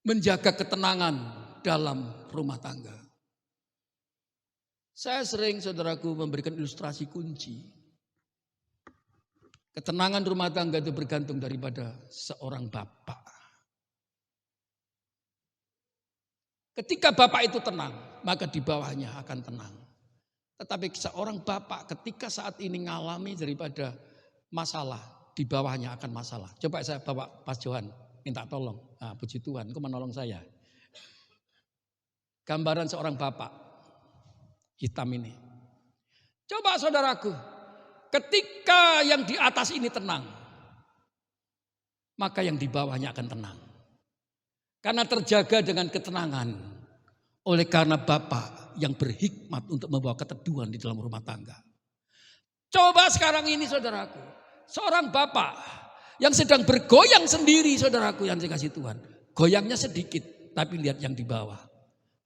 S4: Menjaga ketenangan dalam rumah tangga. Saya sering saudaraku memberikan ilustrasi kunci. Ketenangan rumah tangga itu bergantung daripada seorang bapak. Ketika bapak itu tenang, maka di bawahnya akan tenang. Tetapi seorang bapak ketika saat ini ngalami daripada masalah, di bawahnya akan masalah. Coba saya bawa Pas Johan, minta tolong. Nah, puji Tuhan, kau menolong saya. Gambaran seorang bapak, hitam ini. Coba saudaraku, ketika yang di atas ini tenang, maka yang di bawahnya akan tenang. Karena terjaga dengan ketenangan. Oleh karena bapak yang berhikmat untuk membawa keteduhan di dalam rumah tangga. Coba sekarang ini saudaraku. Seorang bapak yang sedang bergoyang sendiri saudaraku yang dikasih Tuhan. Goyangnya sedikit tapi lihat yang di bawah.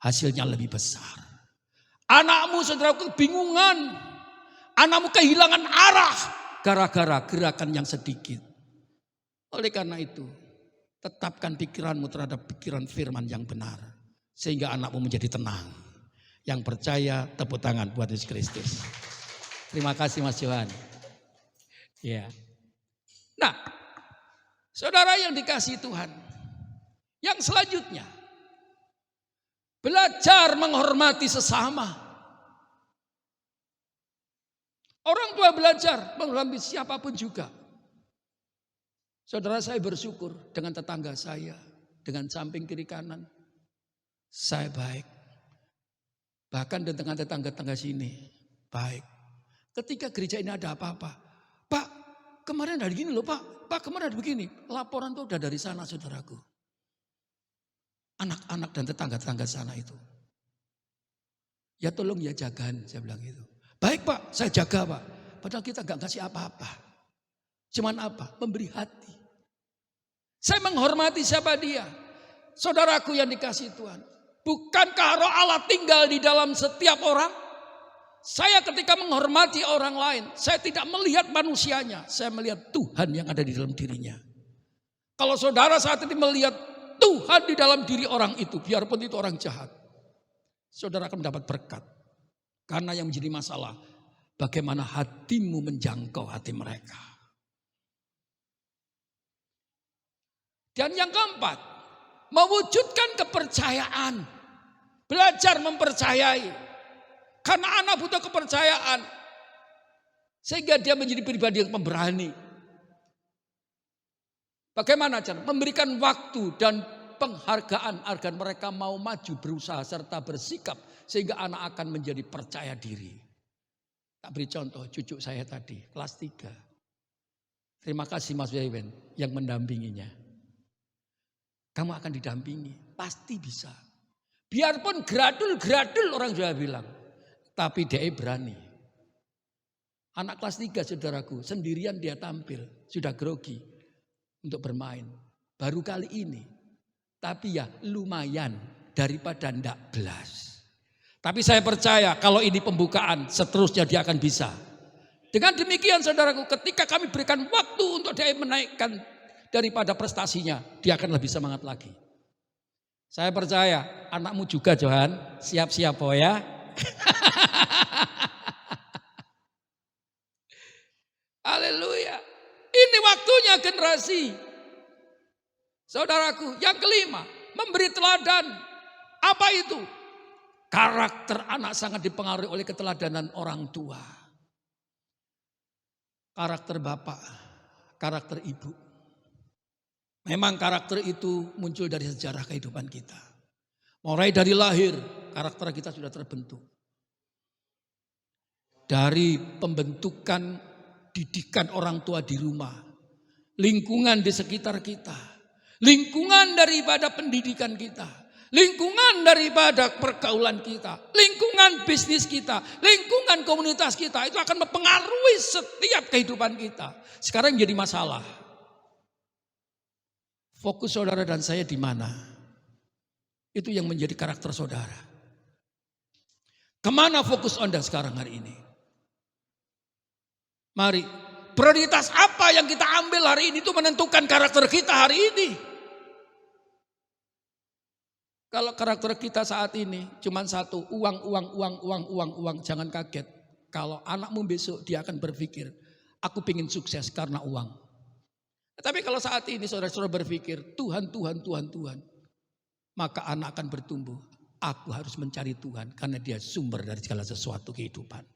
S4: Hasilnya lebih besar. Anakmu saudaraku kebingungan. Anakmu kehilangan arah. Gara-gara gerakan yang sedikit. Oleh karena itu tetapkan pikiranmu terhadap pikiran firman yang benar. Sehingga anakmu menjadi tenang. Yang percaya tepuk tangan buat Yesus Kristus. Terima kasih Mas Johan. Ya. Nah, saudara yang dikasihi Tuhan, yang selanjutnya belajar menghormati sesama. Orang tua belajar menghormati siapapun juga. Saudara saya bersyukur dengan tetangga saya, dengan samping kiri kanan, saya baik. Bahkan dengan tetangga-tetangga sini, baik. Ketika gereja ini ada apa-apa, Pak, kemarin ada gini loh Pak kemarin ada begini. Laporan tuh udah dari sana saudaraku. Anak-anak dan tetangga-tetangga sana itu. Ya tolong ya jagaan, saya bilang gitu. Baik Pak, saya jaga Pak. Padahal kita gak kasih apa-apa. Cuman apa? Memberi hati. Saya menghormati siapa dia. Saudaraku yang dikasihi Tuhan. Bukankah roh Allah tinggal di dalam setiap orang? Saya ketika menghormati orang lain, saya tidak melihat manusianya. Saya melihat Tuhan yang ada di dalam dirinya. Kalau saudara saat ini melihat Tuhan di dalam diri orang itu, biarpun itu orang jahat, saudara akan mendapat berkat. Karena yang menjadi masalah, bagaimana hatimu menjangkau hati mereka. Dan yang keempat, mewujudkan kepercayaan. Belajar mempercayai. Karena anak butuh kepercayaan. Sehingga dia menjadi pribadi yang pemberani. Bagaimana cara? Memberikan waktu dan penghargaan agar mereka mau maju, berusaha, serta bersikap. Sehingga anak akan menjadi percaya diri. Tak beri contoh, cucu saya tadi, kelas 3. Terima kasih Mas Wewen yang mendampinginya. Kamu akan didampingi, pasti bisa. Biarpun gradul orang Jawa bilang. Tapi dia berani. Anak kelas 3 saudaraku, sendirian dia tampil. Sudah grogi untuk bermain. Baru kali ini. Tapi ya lumayan daripada ndak belas. Tapi saya percaya kalau ini pembukaan, seterusnya dia akan bisa. Dengan demikian saudaraku, ketika kami berikan waktu untuk dia menaikkan daripada prestasinya, dia akan lebih semangat lagi. Saya percaya anakmu juga Johan, siap-siap oh ya. Haleluya. Ini waktunya generasi. Saudaraku, yang kelima, memberi teladan. Apa itu? Karakter anak sangat dipengaruhi oleh keteladanan orang tua. Karakter bapak, karakter ibu. Memang karakter itu muncul dari sejarah kehidupan kita. Mulai dari lahir, karakter kita sudah terbentuk. Dari pembentukan didikan orang tua di rumah. Lingkungan di sekitar kita. Lingkungan daripada pendidikan kita. Lingkungan daripada pergaulan kita. Lingkungan bisnis kita. Lingkungan komunitas kita. Itu akan mempengaruhi setiap kehidupan kita. Sekarang jadi masalah. Fokus saudara dan saya di mana? Itu yang menjadi karakter saudara. Kemana fokus Anda sekarang hari ini? Mari, prioritas apa yang kita ambil hari ini itu menentukan karakter kita hari ini. Kalau karakter kita saat ini cuma satu, uang, jangan kaget. Kalau anakmu besok dia akan berpikir, aku pengen sukses karena uang. Tapi kalau saat ini saudara-saudara berpikir, Tuhan, maka anak akan bertumbuh. Aku harus mencari Tuhan karena dia sumber dari segala sesuatu kehidupan.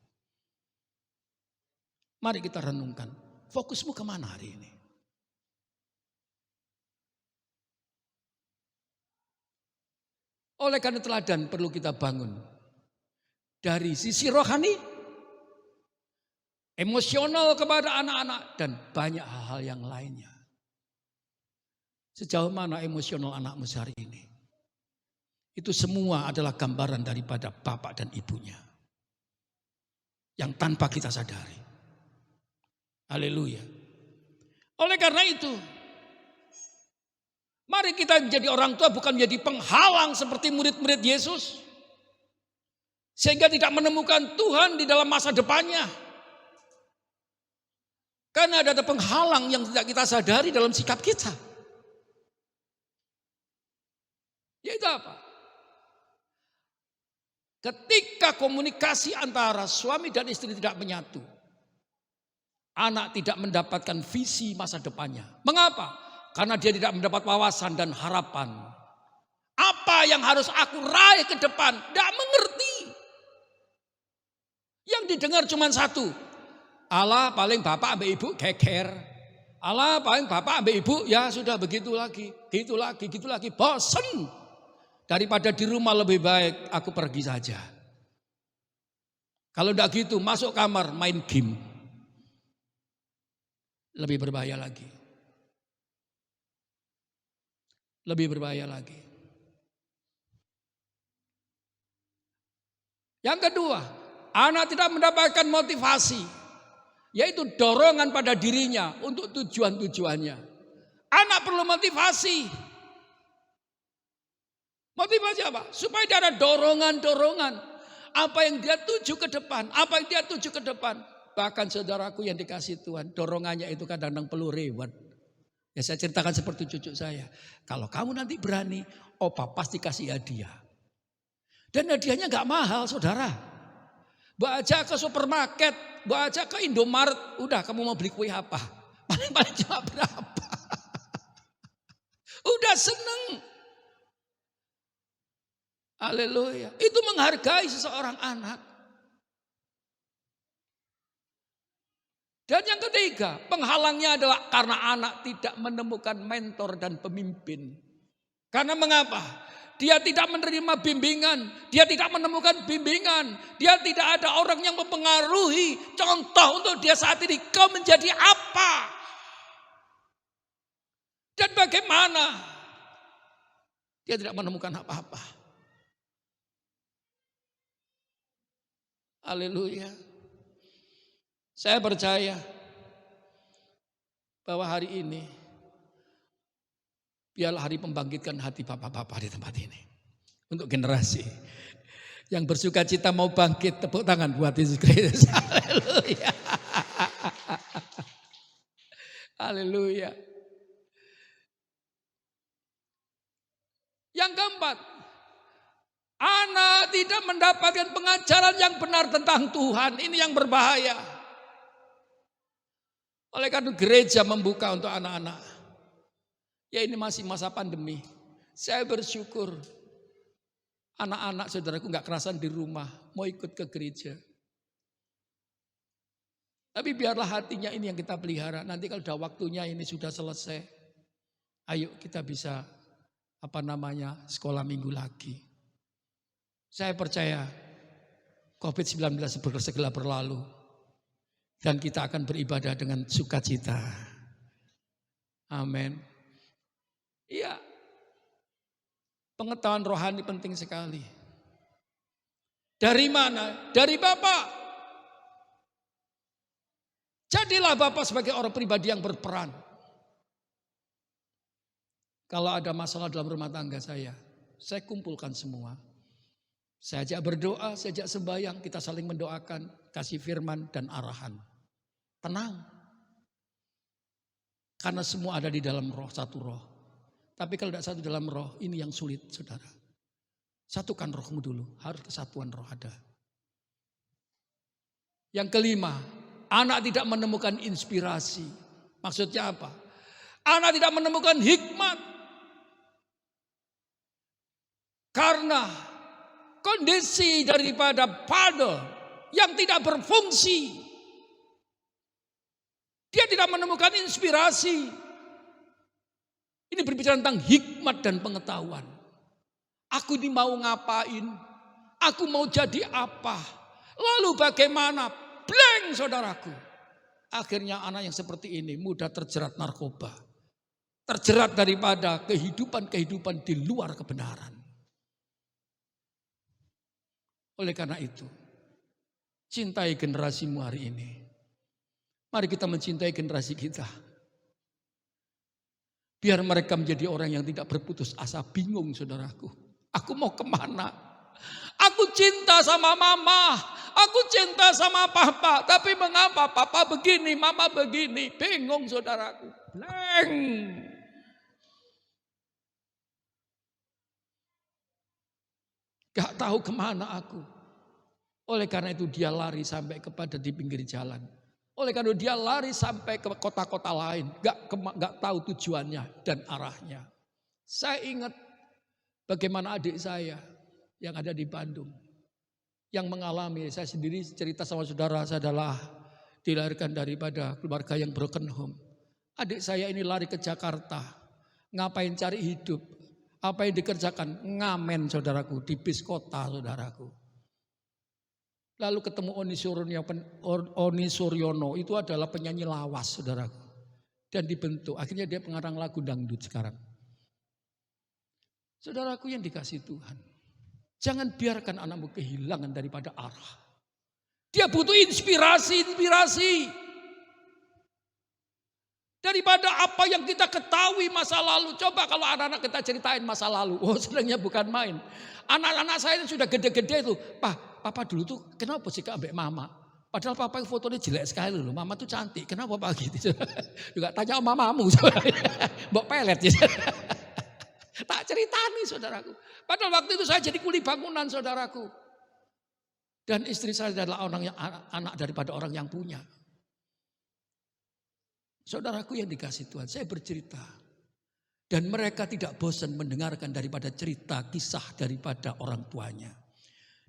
S4: Mari kita renungkan, fokusmu kemana hari ini? Oleh karena teladan perlu kita bangun. Dari sisi rohani, emosional kepada anak-anak, dan banyak hal-hal yang lainnya. Sejauh mana emosional anakmu sehari ini? Itu semua adalah gambaran daripada bapak dan ibunya. Yang tanpa kita sadari. Haleluya. Oleh karena itu, mari kita menjadi orang tua bukan menjadi penghalang seperti murid-murid Yesus. Sehingga tidak menemukan Tuhan di dalam masa depannya. Karena ada penghalang yang tidak kita sadari dalam sikap kita. Yaitu apa? Ketika komunikasi antara suami dan istri tidak menyatu. Anak tidak mendapatkan visi masa depannya. Mengapa? Karena dia tidak mendapat wawasan dan harapan. Apa yang harus aku raih ke depan? Tidak mengerti. Yang didengar cuma satu. Allah paling bapak ambil ibu geger. Allah paling bapak ambil ibu ya sudah begitu lagi. Gitu lagi. Bosen. Daripada di rumah lebih baik aku pergi saja. Kalau tidak gitu masuk kamar main game. Lebih berbahaya lagi. Yang kedua, anak tidak mendapatkan motivasi. Yaitu dorongan pada dirinya untuk tujuan-tujuannya. Anak perlu motivasi. Motivasi apa? Supaya dia ada dorongan-dorongan. Apa yang dia tuju ke depan. Bahkan saudaraku yang dikasih Tuhan. Dorongannya itu kadang-kadang perlu reward. Ya saya ceritakan seperti cucu saya. Kalau kamu nanti berani. Opa pasti kasih hadiah. Dan hadiahnya gak mahal saudara. Mbak ajak ke supermarket, mbak ajak ke Indomaret, udah kamu mau beli kue apa? Paling-paling cuma berapa? Udah seneng. Haleluya. Itu menghargai seseorang anak. Dan yang ketiga, penghalangnya adalah karena anak tidak menemukan mentor dan pemimpin. Karena mengapa? Dia tidak menerima bimbingan, dia tidak menemukan bimbingan, dia tidak ada orang yang mempengaruhi contoh untuk dia saat ini. Kau menjadi apa? Dan bagaimana? Dia tidak menemukan apa-apa. Haleluya. Saya percaya bahwa hari ini biarlah hari membangkitkan hati bapak-bapak di tempat ini. Untuk generasi yang bersuka cita mau bangkit, tepuk tangan buat Yesus Kristus. Haleluya. Haleluya. Yang keempat, anak tidak mendapatkan pengajaran yang benar tentang Tuhan. Ini yang berbahaya. Oleh karena gereja membuka untuk anak-anak. Ya ini masih masa pandemi. Saya bersyukur anak-anak saudaraku gak kerasan di rumah. Mau ikut ke gereja. Tapi biarlah hatinya ini yang kita pelihara. Nanti kalau udah waktunya ini sudah selesai. Ayo kita bisa sekolah minggu lagi. Saya percaya COVID-19 segera berlalu. Dan kita akan beribadah dengan sukacita. Amin. Iya. Pengetahuan rohani penting sekali. Dari mana? Dari Bapak. Jadilah Bapak sebagai orang pribadi yang berperan. Kalau ada masalah dalam rumah tangga saya kumpulkan semua. Saya ajak berdoa, saya ajak sembahyang, kita saling mendoakan, kasih firman dan arahan. Tenang. Karena semua ada di dalam roh, satu roh. Tapi kalau tidak satu dalam roh, ini yang sulit saudara. Satukan rohmu dulu, harus kesatuan roh ada. Yang kelima, anak tidak menemukan inspirasi. Maksudnya apa? Anak tidak menemukan hikmat. Karena kondisi daripada father yang tidak berfungsi. Dia tidak menemukan inspirasi. Ini berbicara tentang hikmat dan pengetahuan. Aku ini mau ngapain? Aku mau jadi apa? Lalu bagaimana? Blank saudaraku. Akhirnya anak yang seperti ini mudah terjerat narkoba. Terjerat daripada kehidupan-kehidupan di luar kebenaran. Oleh karena itu, cintai generasimu hari ini. Mari kita mencintai generasi kita. Biar mereka menjadi orang yang tidak berputus asa, bingung saudaraku. Aku mau kemana? Aku cinta sama mama, aku cinta sama papa. Tapi mengapa papa begini, mama begini? Bingung saudaraku. Blank. Gak tahu kemana aku. Oleh karena itu dia lari sampai kepada di pinggir jalan. Oleh karena dia lari sampai ke kota-kota lain. Gak tahu tujuannya dan arahnya. Saya ingat bagaimana adik saya yang ada di Bandung. Yang mengalami, saya sendiri cerita sama saudara, saya adalah dilahirkan daripada keluarga yang broken home. Adik saya ini lari ke Jakarta. Ngapain cari hidup? Apa yang dikerjakan? Ngamen saudaraku, di bis kota saudaraku. Lalu ketemu Oni Suryono, itu adalah penyanyi lawas saudaraku. Dan dibentuk, akhirnya dia pengarang lagu dangdut sekarang. Saudaraku yang dikasih Tuhan. Jangan biarkan anakmu kehilangan daripada arah. Dia butuh inspirasi. Daripada apa yang kita ketahui masa lalu. Coba kalau anak-anak kita ceritain masa lalu. Oh senangnya bukan main. Anak-anak saya yang sudah gede-gede itu. Papa dulu tuh kenapa sih ambek mama? Padahal papa yang fotonya jelek sekali loh. Mama tuh cantik. Kenapa pak gitu? Juga tanya sama mamamu. Mbok pelet ya. Tak ceritani saudaraku. Padahal waktu itu saya jadi kuli bangunan saudaraku. Dan istri saya adalah orang yang anak daripada orang yang punya. Saudaraku yang dikasihi Tuhan, saya bercerita. Dan mereka tidak bosan mendengarkan daripada cerita kisah daripada orang tuanya.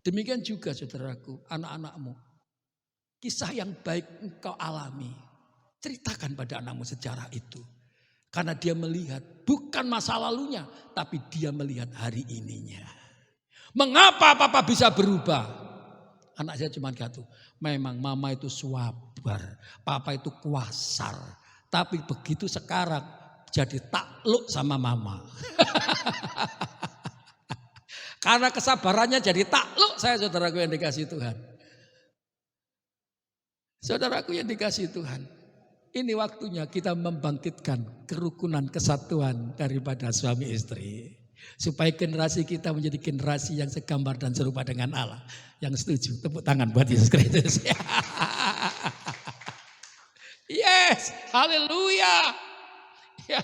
S4: Demikian juga saudaraku, anak-anakmu. Kisah yang baik engkau alami. Ceritakan pada anakmu sejarah itu. Karena dia melihat bukan masa lalunya, tapi dia melihat hari ininya. Mengapa papa bisa berubah? Anak saya cuma satu, memang mama itu sabar, papa itu kuasar. Tapi begitu sekarang jadi takluk sama mama. Karena kesabarannya jadi takluk saya, saudaraku yang dikasihi Tuhan. Saudaraku yang dikasihi Tuhan. Ini waktunya kita membangkitkan kerukunan kesatuan daripada suami istri. Supaya generasi kita menjadi generasi yang segambar dan serupa dengan Allah. Yang setuju, tepuk tangan buat Yesus Kristus. Yes, haleluya. Ya.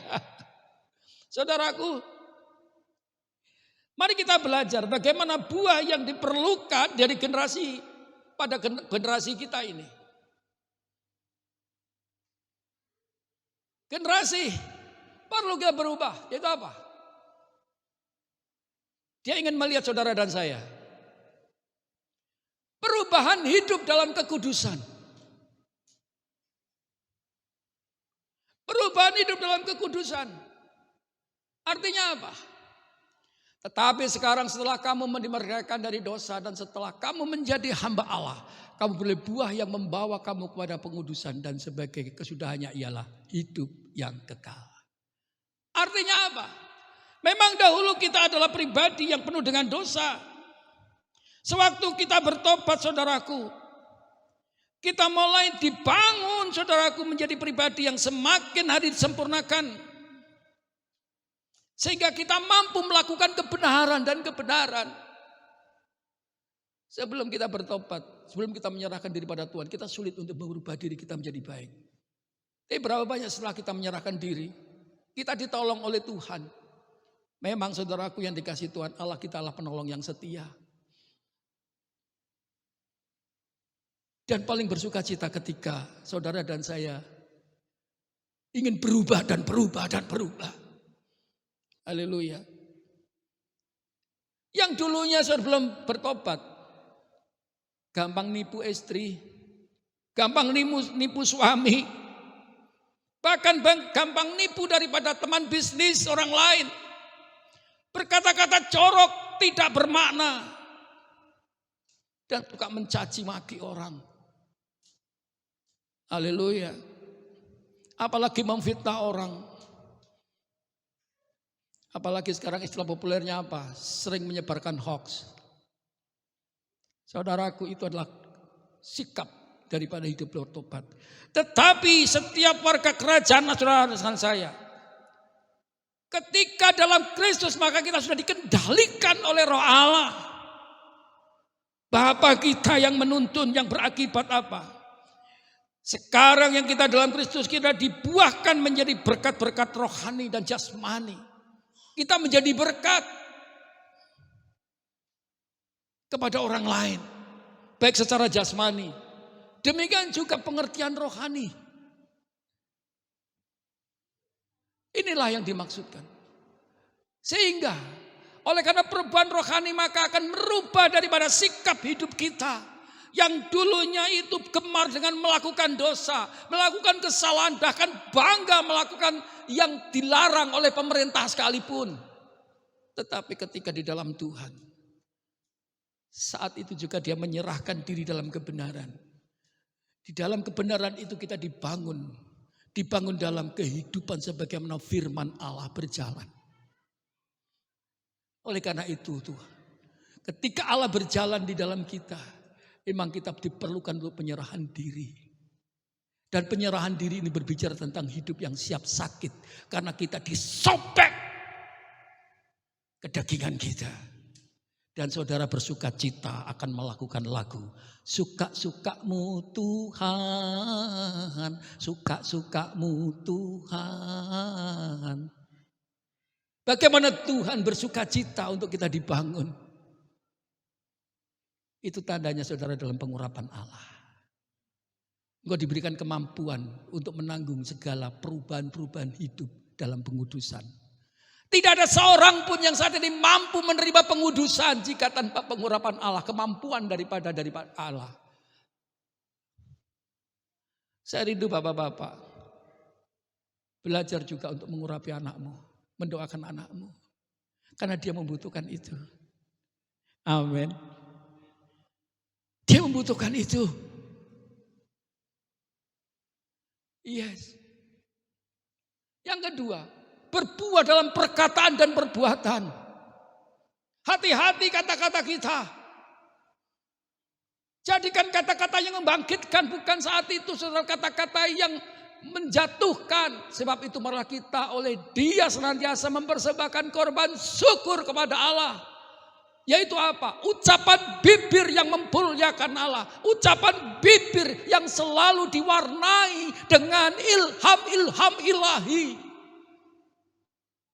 S4: Saudaraku, mari kita belajar bagaimana buah yang diperlukan dari generasi pada generasi kita ini. Generasi perlu kita berubah, itu apa? Dia ingin melihat saudara dan saya. Perubahan hidup dalam kekudusan. Perubahan hidup dalam kekudusan. Artinya apa? Tetapi sekarang setelah kamu dimerdekakan dari dosa dan setelah kamu menjadi hamba Allah, kamu boleh buah yang membawa kamu kepada pengudusan dan sebagai kesudahannya ialah hidup yang kekal. Artinya apa? Memang dahulu kita adalah pribadi yang penuh dengan dosa. Sewaktu kita bertobat saudaraku, kita mulai dibangun saudaraku menjadi pribadi yang semakin hari disempurnakan. Sehingga kita mampu melakukan kebenaran dan kebenaran. Sebelum kita bertobat, sebelum kita menyerahkan diri pada Tuhan, kita sulit untuk merubah diri kita menjadi baik. Tapi berapa banyak setelah kita menyerahkan diri, kita ditolong oleh Tuhan. Memang saudaraku yang dikasihi Tuhan, Allah kita adalah penolong yang setia. Dan paling bersuka cita ketika saudara dan saya ingin berubah dan berubah dan berubah. Haleluya. Yang dulunya sebelum bertobat, gampang nipu istri, gampang nipu suami, bahkan gampang nipu daripada teman bisnis orang lain. Berkata-kata corok tidak bermakna. Dan suka mencaci maki orang. Haleluya. Apalagi memfitnah orang. Apalagi sekarang istilah populernya apa? Sering menyebarkan hoax. Saudaraku, itu adalah sikap daripada hidup bertobat. Tetapi setiap warga kerajaan saudara dan saya, ketika dalam Kristus maka kita sudah dikendalikan oleh Roh Allah. Bapa kita yang menuntun, yang berakibat apa? Sekarang yang kita dalam Kristus kita dibuahkan menjadi berkat-berkat rohani dan jasmani. Kita menjadi berkat kepada orang lain. Baik secara jasmani. Demikian juga pengertian rohani. Inilah yang dimaksudkan. Sehingga oleh karena perubahan rohani maka akan merubah daripada sikap hidup kita. Yang dulunya itu gemar dengan melakukan dosa, melakukan kesalahan, bahkan bangga melakukan yang dilarang oleh pemerintah sekalipun. Tetapi ketika di dalam Tuhan, saat itu juga dia menyerahkan diri dalam kebenaran. Di dalam kebenaran itu kita dibangun dalam kehidupan sebagaimana firman Allah berjalan. Oleh karena itu Tuhan, ketika Allah berjalan di dalam kita, memang kita diperlukan untuk penyerahan diri. Dan penyerahan diri ini berbicara tentang hidup yang siap sakit. Karena kita disobek kedagingan kita. Dan saudara bersuka cita akan melakukan lagu. Suka-sukamu Tuhan, suka-sukamu Tuhan. Bagaimana Tuhan bersuka cita untuk kita dibangun. Itu tandanya saudara dalam pengurapan Allah. Engkau diberikan kemampuan untuk menanggung segala perubahan-perubahan hidup dalam pengudusan. Tidak ada seorang pun yang saat ini mampu menerima pengudusan jika tanpa pengurapan Allah, kemampuan daripada Allah. Saya rindu bapak-bapak, belajar juga untuk mengurapi anakmu, mendoakan anakmu. Karena dia membutuhkan itu. Amin. Dia membutuhkan itu. Yes. Yang kedua, berbuat dalam perkataan dan perbuatan. Hati-hati kata-kata kita. Jadikan kata-kata yang membangkitkan, bukan saat itu saudara kata-kata yang menjatuhkan. Sebab itu malah kita oleh Dia senantiasa mempersembahkan korban syukur kepada Allah. Yaitu apa? Ucapan bibir yang memuliakan Allah. Ucapan bibir yang selalu diwarnai dengan ilham-ilham ilahi.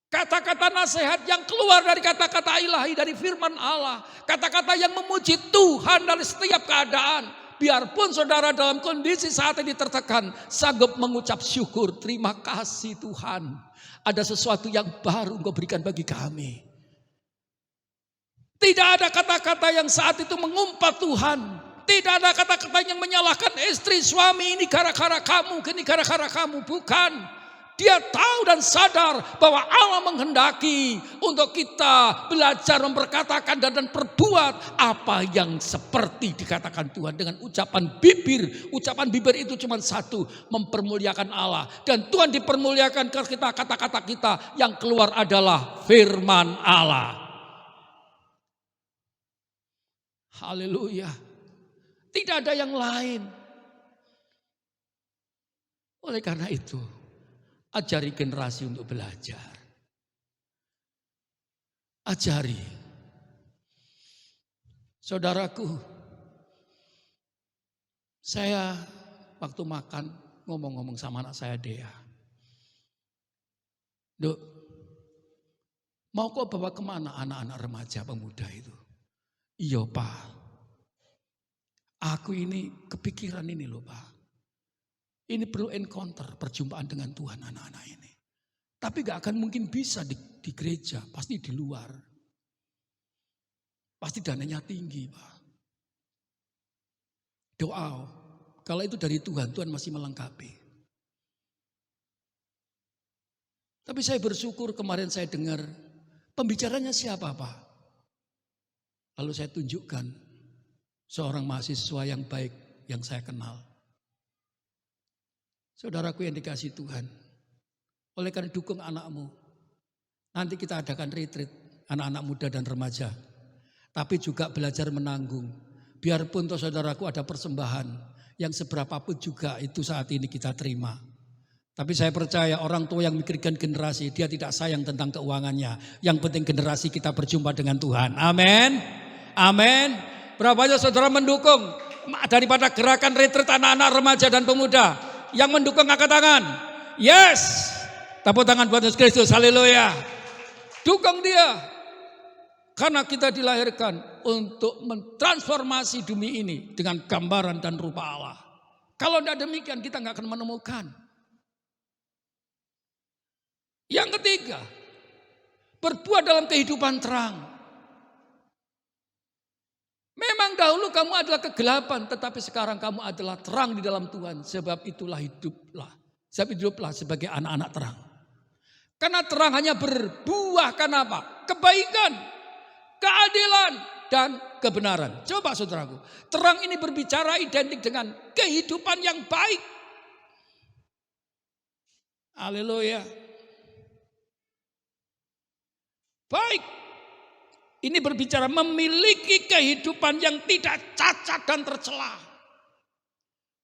S4: Kata-kata nasihat yang keluar dari kata-kata ilahi, dari firman Allah. Kata-kata yang memuji Tuhan dari setiap keadaan. Biarpun saudara dalam kondisi saat ini tertekan, sanggup mengucap syukur. Terima kasih Tuhan. Ada sesuatu yang baru Engkau berikan bagi kami. Tidak ada kata-kata yang saat itu mengumpat Tuhan. Tidak ada kata-kata yang menyalahkan istri, suami, ini gara-gara kamu, ini gara-gara kamu. Bukan. Dia tahu dan sadar bahwa Allah menghendaki untuk kita belajar memperkatakan dan berbuat apa yang seperti dikatakan Tuhan dengan ucapan bibir. Ucapan bibir itu cuma satu, mempermuliakan Allah. Dan Tuhan dipermuliakan ke kita, kata-kata kita yang keluar adalah firman Allah. Haleluya. Tidak ada yang lain. Oleh karena itu, ajari generasi untuk belajar. Ajari. Saudaraku, saya waktu makan ngomong-ngomong sama anak saya Dea. Duk, mau kau bawa kemana anak-anak remaja pemuda itu? Iya Pak, aku ini kepikiran ini loh Pak. Ini perlu encounter, perjumpaan dengan Tuhan anak-anak ini. Tapi gak akan mungkin bisa di gereja, pasti di luar. Pasti dananya tinggi Pak. Doa, kalau itu dari Tuhan, Tuhan masih melengkapi. Tapi saya bersyukur kemarin saya dengar, pembicaranya siapa Pak? Lalu saya tunjukkan seorang mahasiswa yang baik yang saya kenal. Saudaraku yang dikasihi Tuhan. Oleh karena dukung anakmu. Nanti kita adakan retreat anak-anak muda dan remaja. Tapi juga belajar menanggung. Biarpun toh saudaraku ada persembahan. Yang seberapapun juga itu saat ini kita terima. Tapi saya percaya orang tua yang memikirkan generasi. Dia tidak sayang tentang keuangannya. Yang penting generasi kita berjumpa dengan Tuhan. Amin. Amin. Berapa banyak saudara mendukung daripada gerakan retreat anak-anak remaja dan pemuda? Yang mendukung angkat tangan. Yes. Tepuk tangan buat Yesus Kristus. Haleluya. Dukung dia. Karena kita dilahirkan untuk mentransformasi dunia ini dengan gambaran dan rupa Allah. Kalau tidak demikian kita nggak akan menemukan. Yang ketiga, berbuat dalam kehidupan terang. Memang dahulu kamu adalah kegelapan, tetapi sekarang kamu adalah terang di dalam Tuhan. Sebab itulah hiduplah. Sebab hiduplah sebagai anak-anak terang. Karena terang hanya berbuahkan apa? Kebaikan, keadilan, dan kebenaran. Coba saudaraku, terang ini berbicara identik dengan kehidupan yang baik. Haleluya. Baik. Ini berbicara memiliki kehidupan yang tidak cacat dan tercela.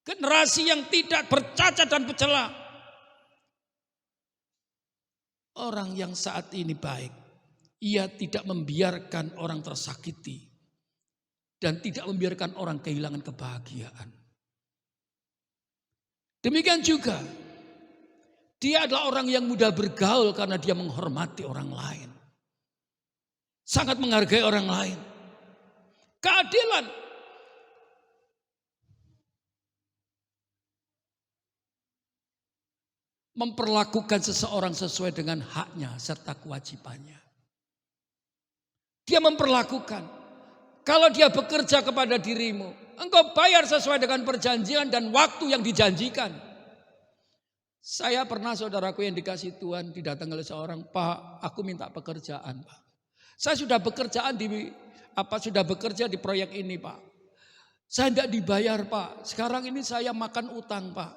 S4: Generasi yang tidak bercacat dan bercela. Orang yang saat ini baik. Ia tidak membiarkan orang tersakiti. Dan tidak membiarkan orang kehilangan kebahagiaan. Demikian juga. Dia adalah orang yang mudah bergaul karena dia menghormati orang lain. Sangat menghargai orang lain. Keadilan. memperlakukan seseorang sesuai dengan haknya serta kewajibannya. Dia memperlakukan, kalau dia bekerja kepada dirimu, engkau bayar sesuai dengan perjanjian dan waktu yang dijanjikan. Saya pernah saudaraku yang dikasih Tuhan didatangi oleh seorang, Pak, aku minta pekerjaan, Pak. Saya sudah bekerja di proyek ini, Pak. Saya tidak dibayar, Pak. Sekarang ini saya makan utang, Pak.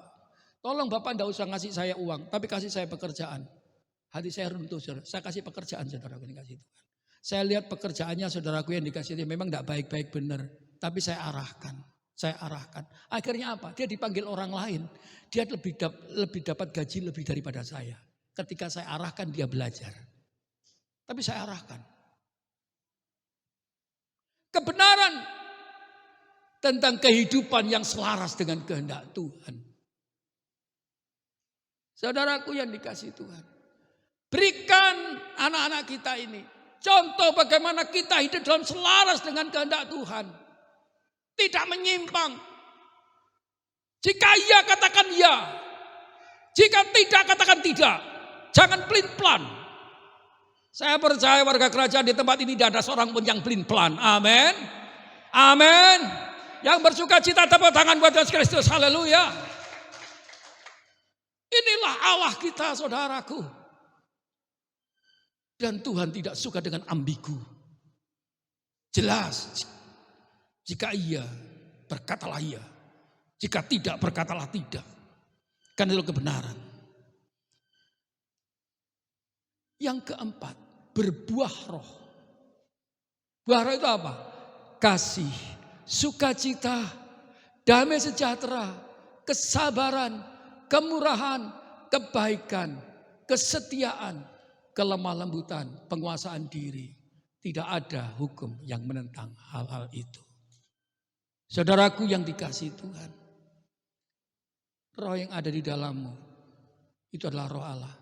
S4: Tolong Bapak tidak usah ngasih saya uang, tapi kasih saya pekerjaan. Hati saya runtuh, saudara. Saya kasih pekerjaan, saudaraku yang dikasih Tuhan. Saya lihat pekerjaannya saudaraku yang dikasih Tuhan memang tidak baik-baik benar, tapi saya arahkan. Akhirnya apa? Dia dipanggil orang lain. Dia lebih dapat gaji lebih daripada saya. Ketika saya arahkan dia belajar. Tapi saya arahkan. Kebenaran tentang kehidupan yang selaras dengan kehendak Tuhan. Saudaraku yang dikasih Tuhan. Berikan anak-anak kita ini contoh bagaimana kita hidup dalam selaras dengan kehendak Tuhan. Tidak menyimpang. Jika iya katakan iya. Jika tidak katakan tidak. Jangan pelin-pelan. Saya percaya warga kerajaan di tempat ini tidak ada seorang pun yang pelin-pelan. Amin. Amin. Yang bersuka cita tepuk tangan buat Yesus Kristus. Haleluya. Inilah Allah kita saudaraku. Dan Tuhan tidak suka dengan ambigu. Jelas. Jika iya, berkatalah iya. Jika tidak, berkatalah tidak. Karena itu kebenaran. Yang keempat, berbuah roh. Buah roh itu apa? Kasih, sukacita, damai sejahtera, kesabaran, kemurahan, kebaikan, kesetiaan, kelemah lembutan, penguasaan diri. Tidak ada hukum yang menentang hal-hal itu. Saudaraku yang dikasihi Tuhan. Roh yang ada di dalammu itu adalah roh Allah.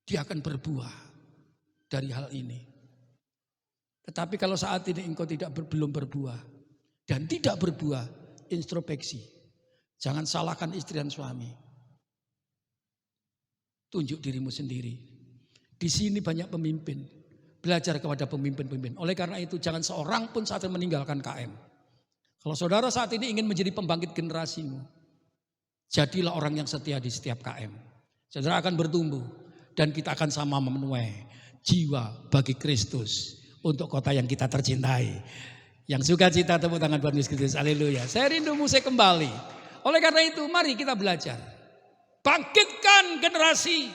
S4: Dia akan berbuah dari hal ini. Tetapi kalau saat ini engkau belum berbuah dan tidak berbuah, introspeksi. Jangan salahkan istri dan suami. Tunjuk dirimu sendiri. Di sini banyak pemimpin. Belajar kepada pemimpin-pemimpin. Oleh karena itu jangan seorang pun saat ini meninggalkan KM. Kalau saudara saat ini ingin menjadi pembangkit generasimu, jadilah orang yang setia di setiap KM. Saudara akan bertumbuh dan kita akan sama memenuhi jiwa bagi Kristus untuk kota yang kita tercintai. Yang suka cita tepuk tangan buat Yesus Kristus. Haleluya. Saya rindu musik kembali. Oleh karena itu mari kita belajar. Bangkitkan generasi.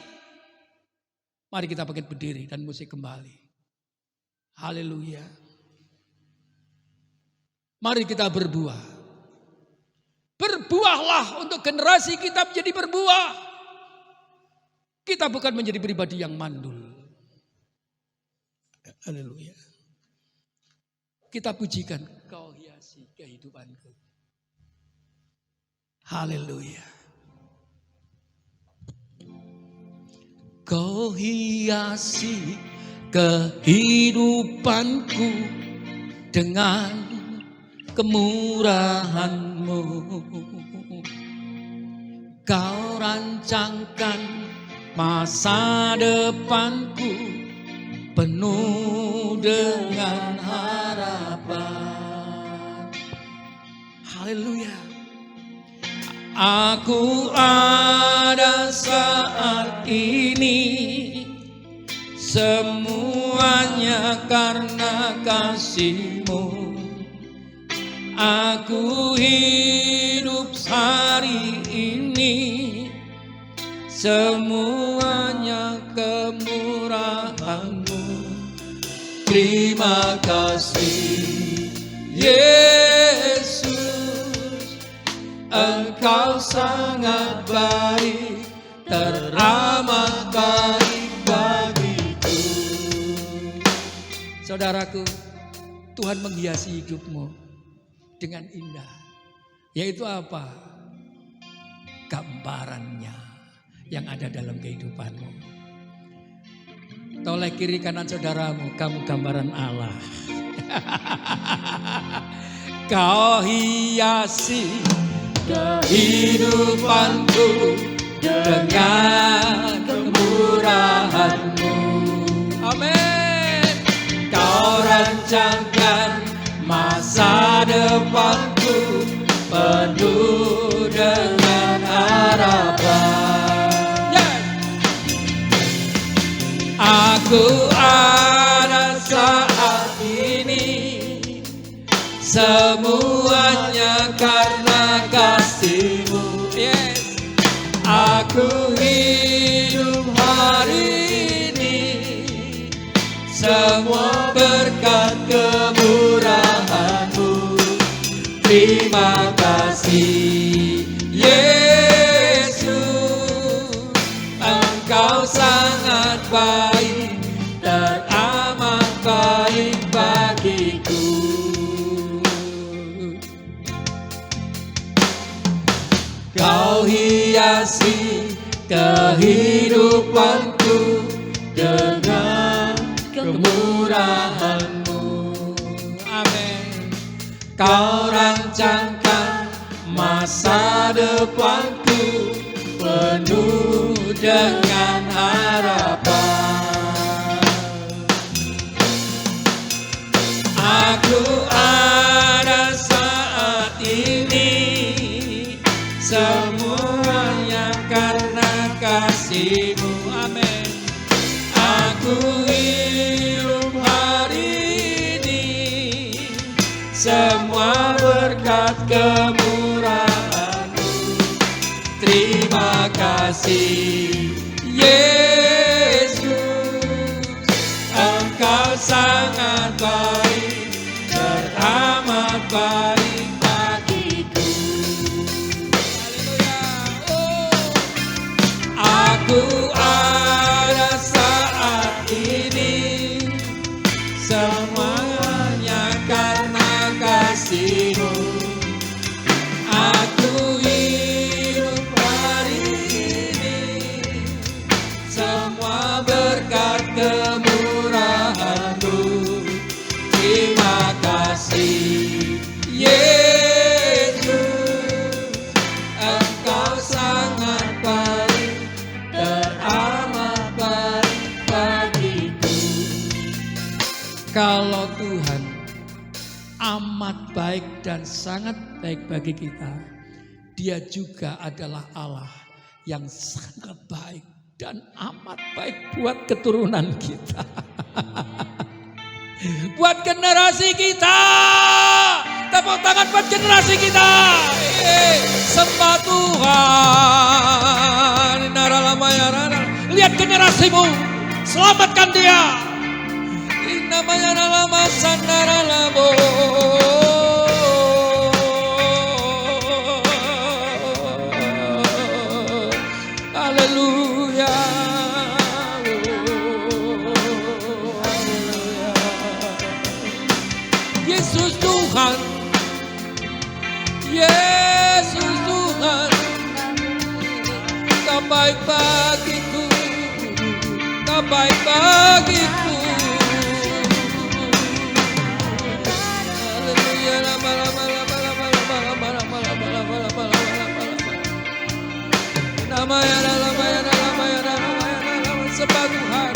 S4: Mari kita bangkit berdiri dan musik kembali. Haleluya. Mari kita berbuah. Berbuahlah untuk generasi kita menjadi berbuah. Kita bukan menjadi pribadi yang mandul. Haleluya. Kita pujikan, kau hiasi kehidupanku. Haleluya. Kau hiasi kehidupanku dengan kemurahan-Mu. Kau rancangkan masa depanku penuh dengan harapan. Haleluya. Aku ada saat ini, semuanya karena kasih-Mu. Aku hidup hari ini, semuanya kemurahan-Mu. Terima kasih Yesus, Engkau sangat baik, teramat baik bagiku. Saudaraku, Tuhan menghiasi hidupmu dengan indah. Yaitu apa? Gambarannya yang ada dalam kehidupanmu. Toleh kiri kanan saudaramu, kamu gambaran Allah. Kau hiasi kehidupanku dengan kemurahan-Mu. Amin. Kau rancangkan masa depanku penuh dengan harapan. Aku ada saat ini, semuanya karena kasih-Mu. Yes. Aku hidup hari ini, semua berkat kemurahan-Mu. Terima kasih Yesus, Engkau sangat baik, teramat baik bagiku. Kau hiasi kehidupanku dengan kemurahan-Mu. Amin. Kau rancangkan masa depanku penuh dengan harapan. Aku ada saat ini, semuanya karena kasih-Mu. Amin. Aku hidup hari ini, semua berkat kemurahan-Mu. Terima kasih Yesus, Engkau sangat baik, teramat baik bagiku. Haleluya. Aku ada saat ini, semuanya karena kasih-Mu. Aku hidup hari ini, semua berkat kemurahan-Mu. Terima kasih Yesus, Engkau sangat baik, teramat baik bagiku. Kalau Tuhan amat baik dan sangat baik bagi kita, Dia juga adalah Allah yang sangat baik dan amat baik buat keturunan kita. Buat generasi kita. Tepuk tangan buat generasi kita. Sembah Tuhan. Lihat generasi-Mu, selamatkan dia. Namanya lama sandara labo. Haleluya. Yesus Tuhan, Yesus Tuhan, Kau baik bagiku, Kau baik bagiku. Sembah Tuhan.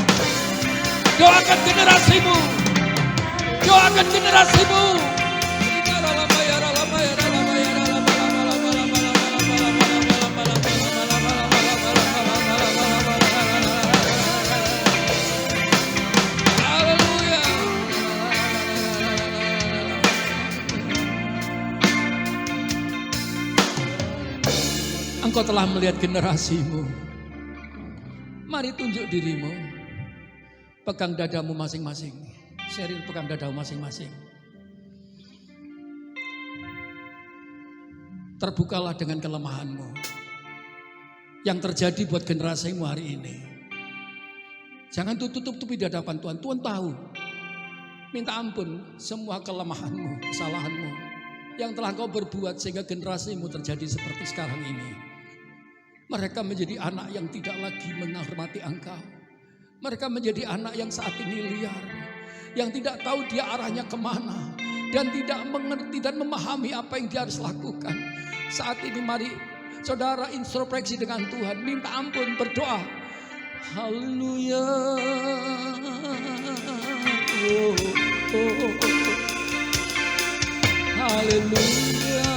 S4: Doakan generasi-Mu, doakan generasi-Mu. Haleluya. Engkau telah melihat generasi-Mu. Mari tunjuk diri-Mu. Pegang dadamu masing-masing. Sheryl, pegang dadamu masing-masing. Terbukalah dengan kelemahan-Mu. Yang terjadi buat generasi-Mu hari ini. Jangan tutup-tutupi di hadapan Tuhan. Tuhan tahu. Minta ampun semua kelemahan-Mu, kesalahan-Mu. Yang telah Kau berbuat sehingga generasi-Mu terjadi seperti sekarang ini. Mereka menjadi anak yang tidak lagi menghormati Engkau. Mereka menjadi anak yang saat ini liar. Yang tidak tahu dia arahnya kemana. Dan tidak mengerti dan memahami apa yang dia harus lakukan. Saat ini mari Saudara introspeksi dengan Tuhan, minta ampun, berdoa. Haleluya. Oh, oh, oh. Haleluya.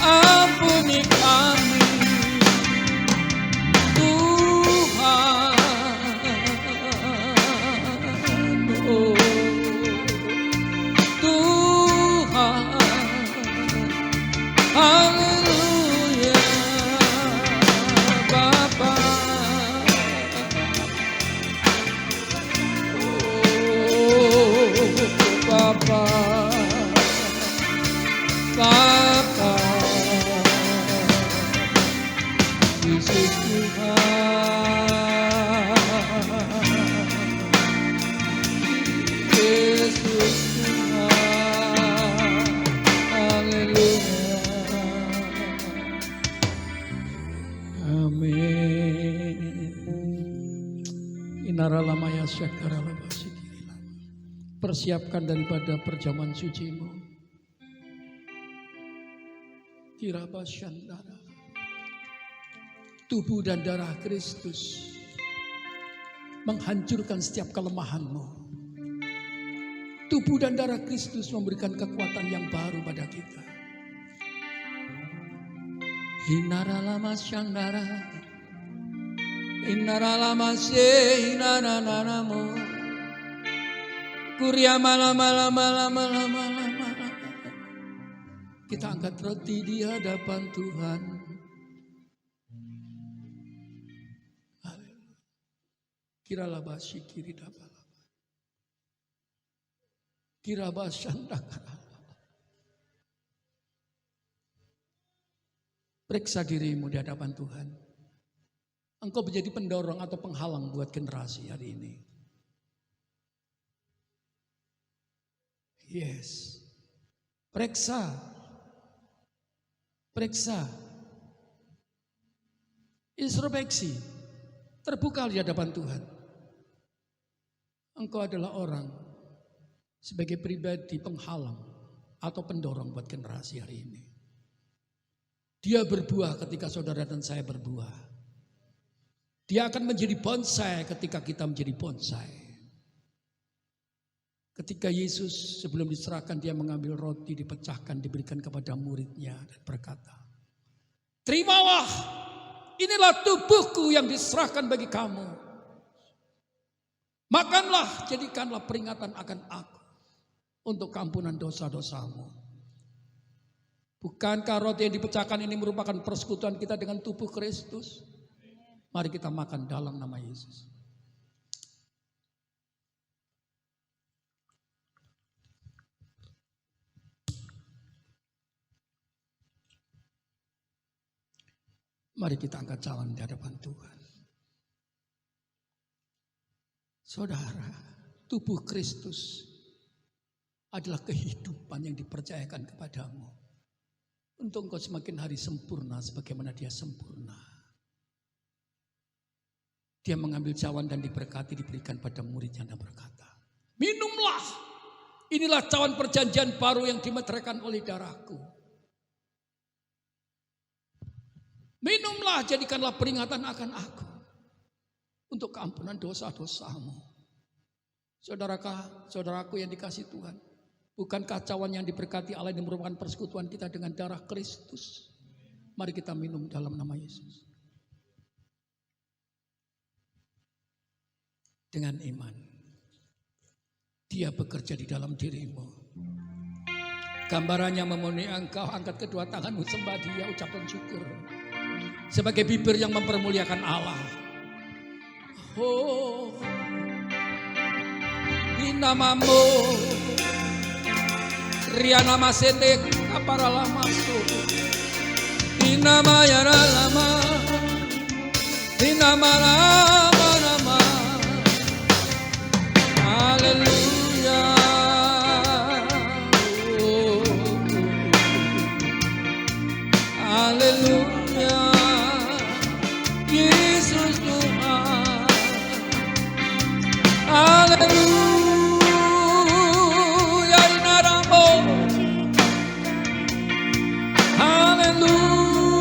S4: Ampuni kami Tuhan. Oh, Tuhan. Haleluya. Bapa. Oh, Bapa. Bapa. Yesus Tuhan. Yesus Tuhan. Haleluya. Amin. Inara lamaya syakara labasikirilah. Persiapkan daripada perjamuan sucimu. Kirabasyandara. Tubuh dan darah Kristus menghancurkan setiap kelemahanmu. Tubuh dan darah Kristus memberikan kekuatan yang baru pada kita. Hinara lama syandara, hinara lama se, hinara nanamu, kuria malam. Kita angkat roti di hadapan Tuhan. Kiralabasi kiri dabala. Kirabasandakara. Periksa dirimu di hadapan Tuhan. Engkau menjadi pendorong atau penghalang buat generasi hari ini. Yes. Periksa. Periksa. Introspeksi. Terbuka di hadapan Tuhan. Engkau adalah orang sebagai pribadi penghalang atau pendorong buat generasi hari ini. Dia berbuah ketika saudara dan saya berbuah. Dia akan menjadi bonsai ketika kita menjadi bonsai. Ketika Yesus sebelum diserahkan, dia mengambil roti, dipecahkan, diberikan kepada muridnya dan berkata, "Terimalah, inilah tubuhku yang diserahkan bagi kamu. Makanlah, jadikanlah peringatan akan aku untuk keampunan dosa-dosamu." Bukankah roti yang dipecahkan ini merupakan persekutuan kita dengan tubuh Kristus? Mari kita makan dalam nama Yesus. Mari kita angkat cawan di hadapan Tuhan. Saudara, tubuh Kristus adalah kehidupan yang dipercayakan kepadamu. Untuk engkau semakin hari sempurna sebagaimana dia sempurna. Dia mengambil cawan dan diberkati, diberikan pada muridnya dan berkata, "Minumlah, inilah cawan perjanjian baru yang dimeteraikan oleh darahku. Minumlah, jadikanlah peringatan akan aku untuk keampunan dosa-dosamu." Saudaraku yang dikasihi Tuhan, bukankah cawan yang diberkati Allah yang merupakan persekutuan kita dengan darah Kristus? Mari kita minum dalam nama Yesus. Dengan iman, dia bekerja di dalam dirimu. Gambarannya memenuhi engkau, angkat kedua tanganmu, sembah dia, ucapkan syukur. Sebagai bibir yang mempermuliakan Allah. Oh, di namamu, Riana Masete, Kapara Lamasu, di nama Yara Lama, di nama Lama, Haleluya. Oh, Haleluya. Yesus Tuhan. Haleluya. Inaramo. Haleluya.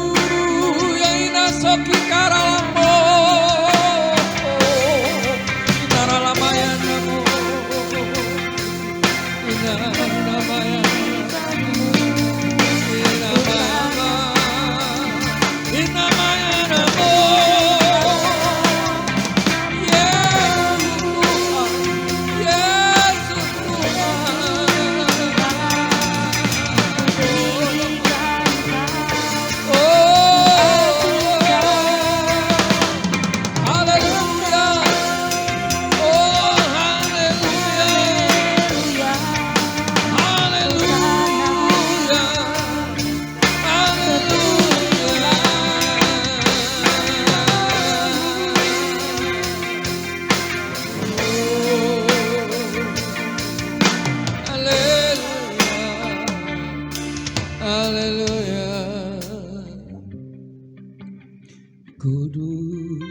S4: Kudus.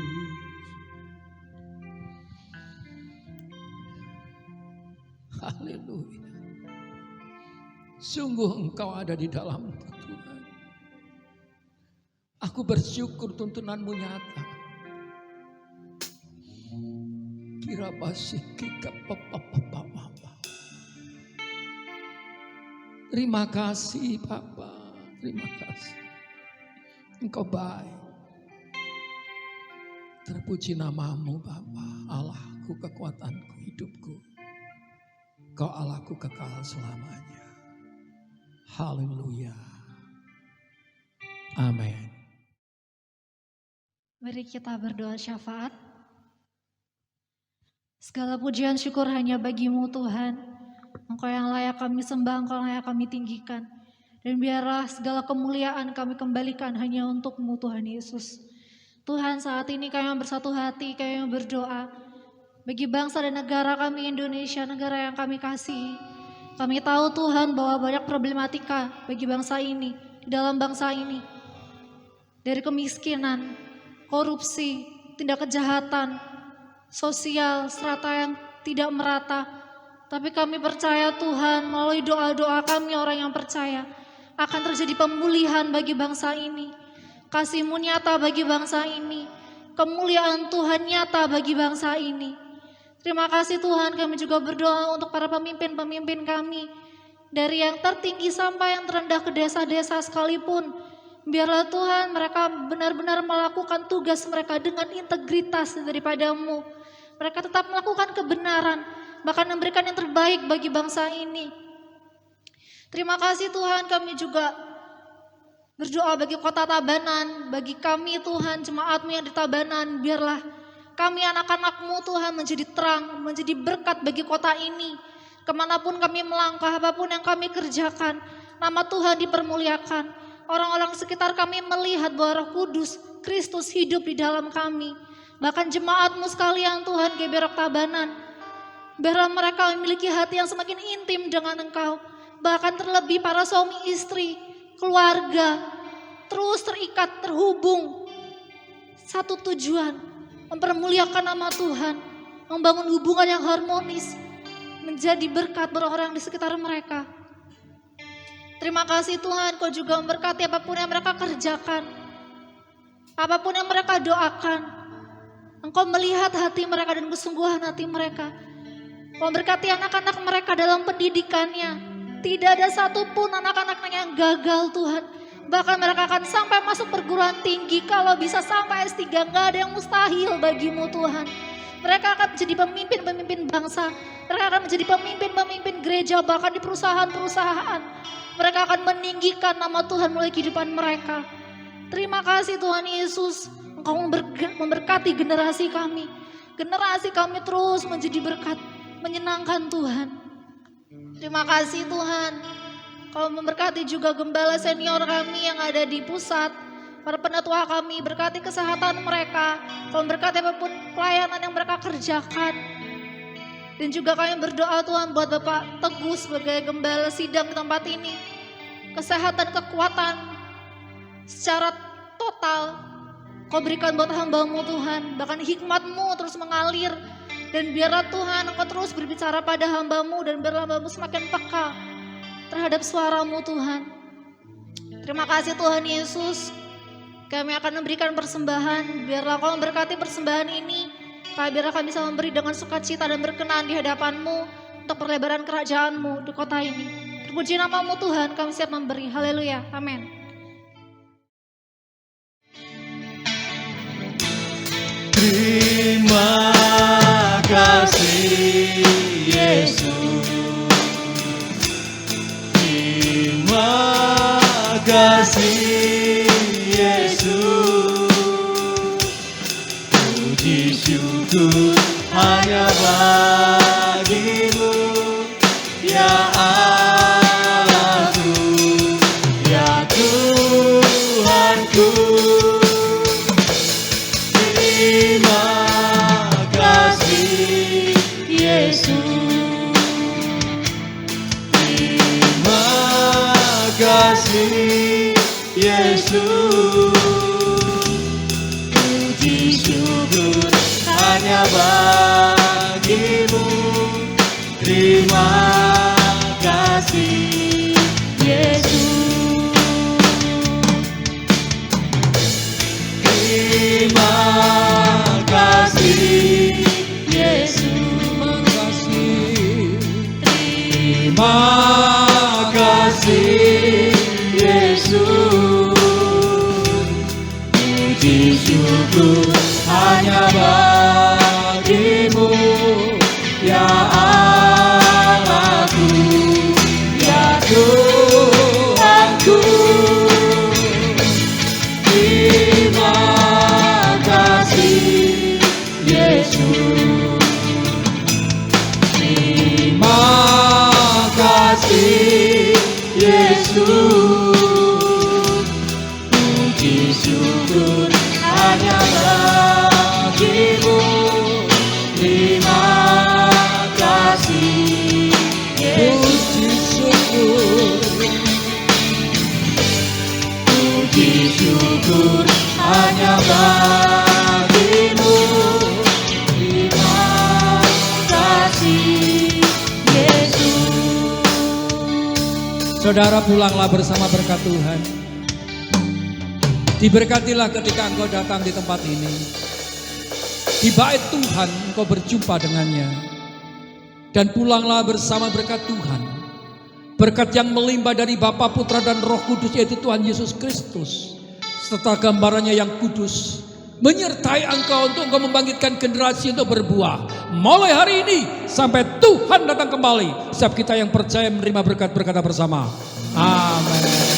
S4: Haleluya. Sungguh Engkau ada di dalam Tuhan. Aku bersyukur tuntunanmu nyata. Kira basih kika papa. Terima kasih Bapa, terima kasih. Engkau baik. Terpuji namamu Bapa, Allahku, kekuatanku, hidupku. Kau Allahku kekal selamanya. Haleluya. Amin.
S5: Mari kita berdoa syafaat. Segala pujian syukur hanya bagimu Tuhan. Engkau yang layak kami sembah, Engkau yang layak kami tinggikan. Dan biarlah segala kemuliaan kami kembalikan hanya untuk-Mu Tuhan Yesus. Tuhan, saat ini kami bersatu hati, kami berdoa bagi bangsa dan negara kami Indonesia, negara yang kami kasihi. Kami tahu Tuhan bahwa banyak problematika bagi bangsa ini, di dalam bangsa ini. Dari kemiskinan, korupsi, tindak kejahatan, sosial, strata yang tidak merata. Tapi kami percaya Tuhan, melalui doa-doa kami orang yang percaya, akan terjadi pemulihan bagi bangsa ini. Kasih-Mu nyata bagi bangsa ini. Kemuliaan Tuhan nyata bagi bangsa ini. Terima kasih Tuhan, kami juga berdoa untuk para pemimpin-pemimpin kami. Dari yang tertinggi sampai yang terendah ke desa-desa sekalipun. Biarlah Tuhan mereka benar-benar melakukan tugas mereka dengan integritas daripada-Mu. Mereka tetap melakukan kebenaran, bahkan memberikan yang terbaik bagi bangsa ini. Terima kasih Tuhan, kami juga berdoa bagi kota Tabanan, bagi kami Tuhan, jemaat-Mu yang di Tabanan. Biarlah kami anak-anak-Mu Tuhan menjadi terang, menjadi berkat bagi kota ini. Kemanapun kami melangkah, apapun yang kami kerjakan, nama Tuhan dipermuliakan. Orang-orang sekitar kami melihat bahwa Roh Kudus, Kristus hidup di dalam kami. Bahkan jemaat-Mu sekalian Tuhan, GBI Tabanan. Biarlah mereka memiliki hati yang semakin intim dengan Engkau. Bahkan terlebih para suami istri, keluarga, terus terikat, terhubung. Satu tujuan, mempermuliakan nama Tuhan, membangun hubungan yang harmonis, menjadi berkat orang-orang di sekitar mereka. Terima kasih Tuhan, Kau juga memberkati apapun yang mereka kerjakan, apapun yang mereka doakan. Engkau melihat hati mereka dan kesungguhan hati mereka. Kau memberkati anak-anak mereka dalam pendidikannya. Tidak ada satupun anak-anaknya yang gagal Tuhan. Bahkan mereka akan sampai masuk perguruan tinggi. Kalau bisa sampai S3, gak ada yang mustahil bagimu Tuhan. Mereka akan menjadi pemimpin-pemimpin bangsa. Mereka akan menjadi pemimpin-pemimpin gereja, bahkan di perusahaan-perusahaan. Mereka akan meninggikan nama Tuhan melalui kehidupan mereka. Terima kasih Tuhan Yesus. Engkau memberkati generasi kami. Generasi kami terus menjadi berkat, menyenangkan Tuhan. Terima kasih Tuhan. Kau memberkati juga gembala senior kami yang ada di pusat, para penatua kami, berkati kesehatan mereka. Kau memberkati apapun pelayanan yang mereka kerjakan. Dan juga kami berdoa Tuhan buat Bapak Teguh sebagai gembala sidang di tempat ini. Kesehatan, kekuatan secara total Kau berikan buat hamba-Mu Tuhan. Bahkan hikmat-Mu terus mengalir. Dan biarlah Tuhan Engkau terus berbicara pada hamba-Mu. Dan biarlah hamba-Mu semakin peka terhadap suara-Mu Tuhan. Terima kasih Tuhan Yesus. Kami akan memberikan persembahan. Biarlah Kau memberkati persembahan ini. Biarlah kami bisa memberi dengan sukacita dan berkenan di hadapan-Mu. untuk perlebaran kerajaan-Mu di kota ini. Terpuji nama-Mu Tuhan, kami siap memberi. Haleluya, amin.
S1: Terima kasih Yesus. Terima kasih Yesus. Puji syukur hanya bagi-Mu, ya Allahku, ya Tuhanku. Terima kasih Yesus. Terima kasih Yesus. Puji syukur hanya bagi-Mu. Terima kasih Yesus. Terima kasih Yesus. Terima kasih Yesus. Puji syukur hanya bagi-Mu, ya Allahku, ya Tuhanku. Terima kasih Yesus. Terima kasih Yesus. Puji syukur hanya bagi-Mu. Terima kasih Yesus. Puji syukur hanya bagi-Mu. Terima kasih Yesus.
S6: Saudara, pulanglah bersama berkat Tuhan. Diberkatilah ketika engkau datang di tempat ini. Di bait Tuhan engkau berjumpa dengannya. Dan pulanglah bersama berkat Tuhan. Berkat yang melimpah dari Bapa, Putra dan Roh Kudus, yaitu Tuhan Yesus Kristus, serta gambarannya yang kudus, menyertai engkau untuk engkau membangkitkan generasi untuk berbuah. Mulai hari ini sampai Tuhan datang kembali. Setiap kita yang percaya menerima berkat-berkat bersama. Amin.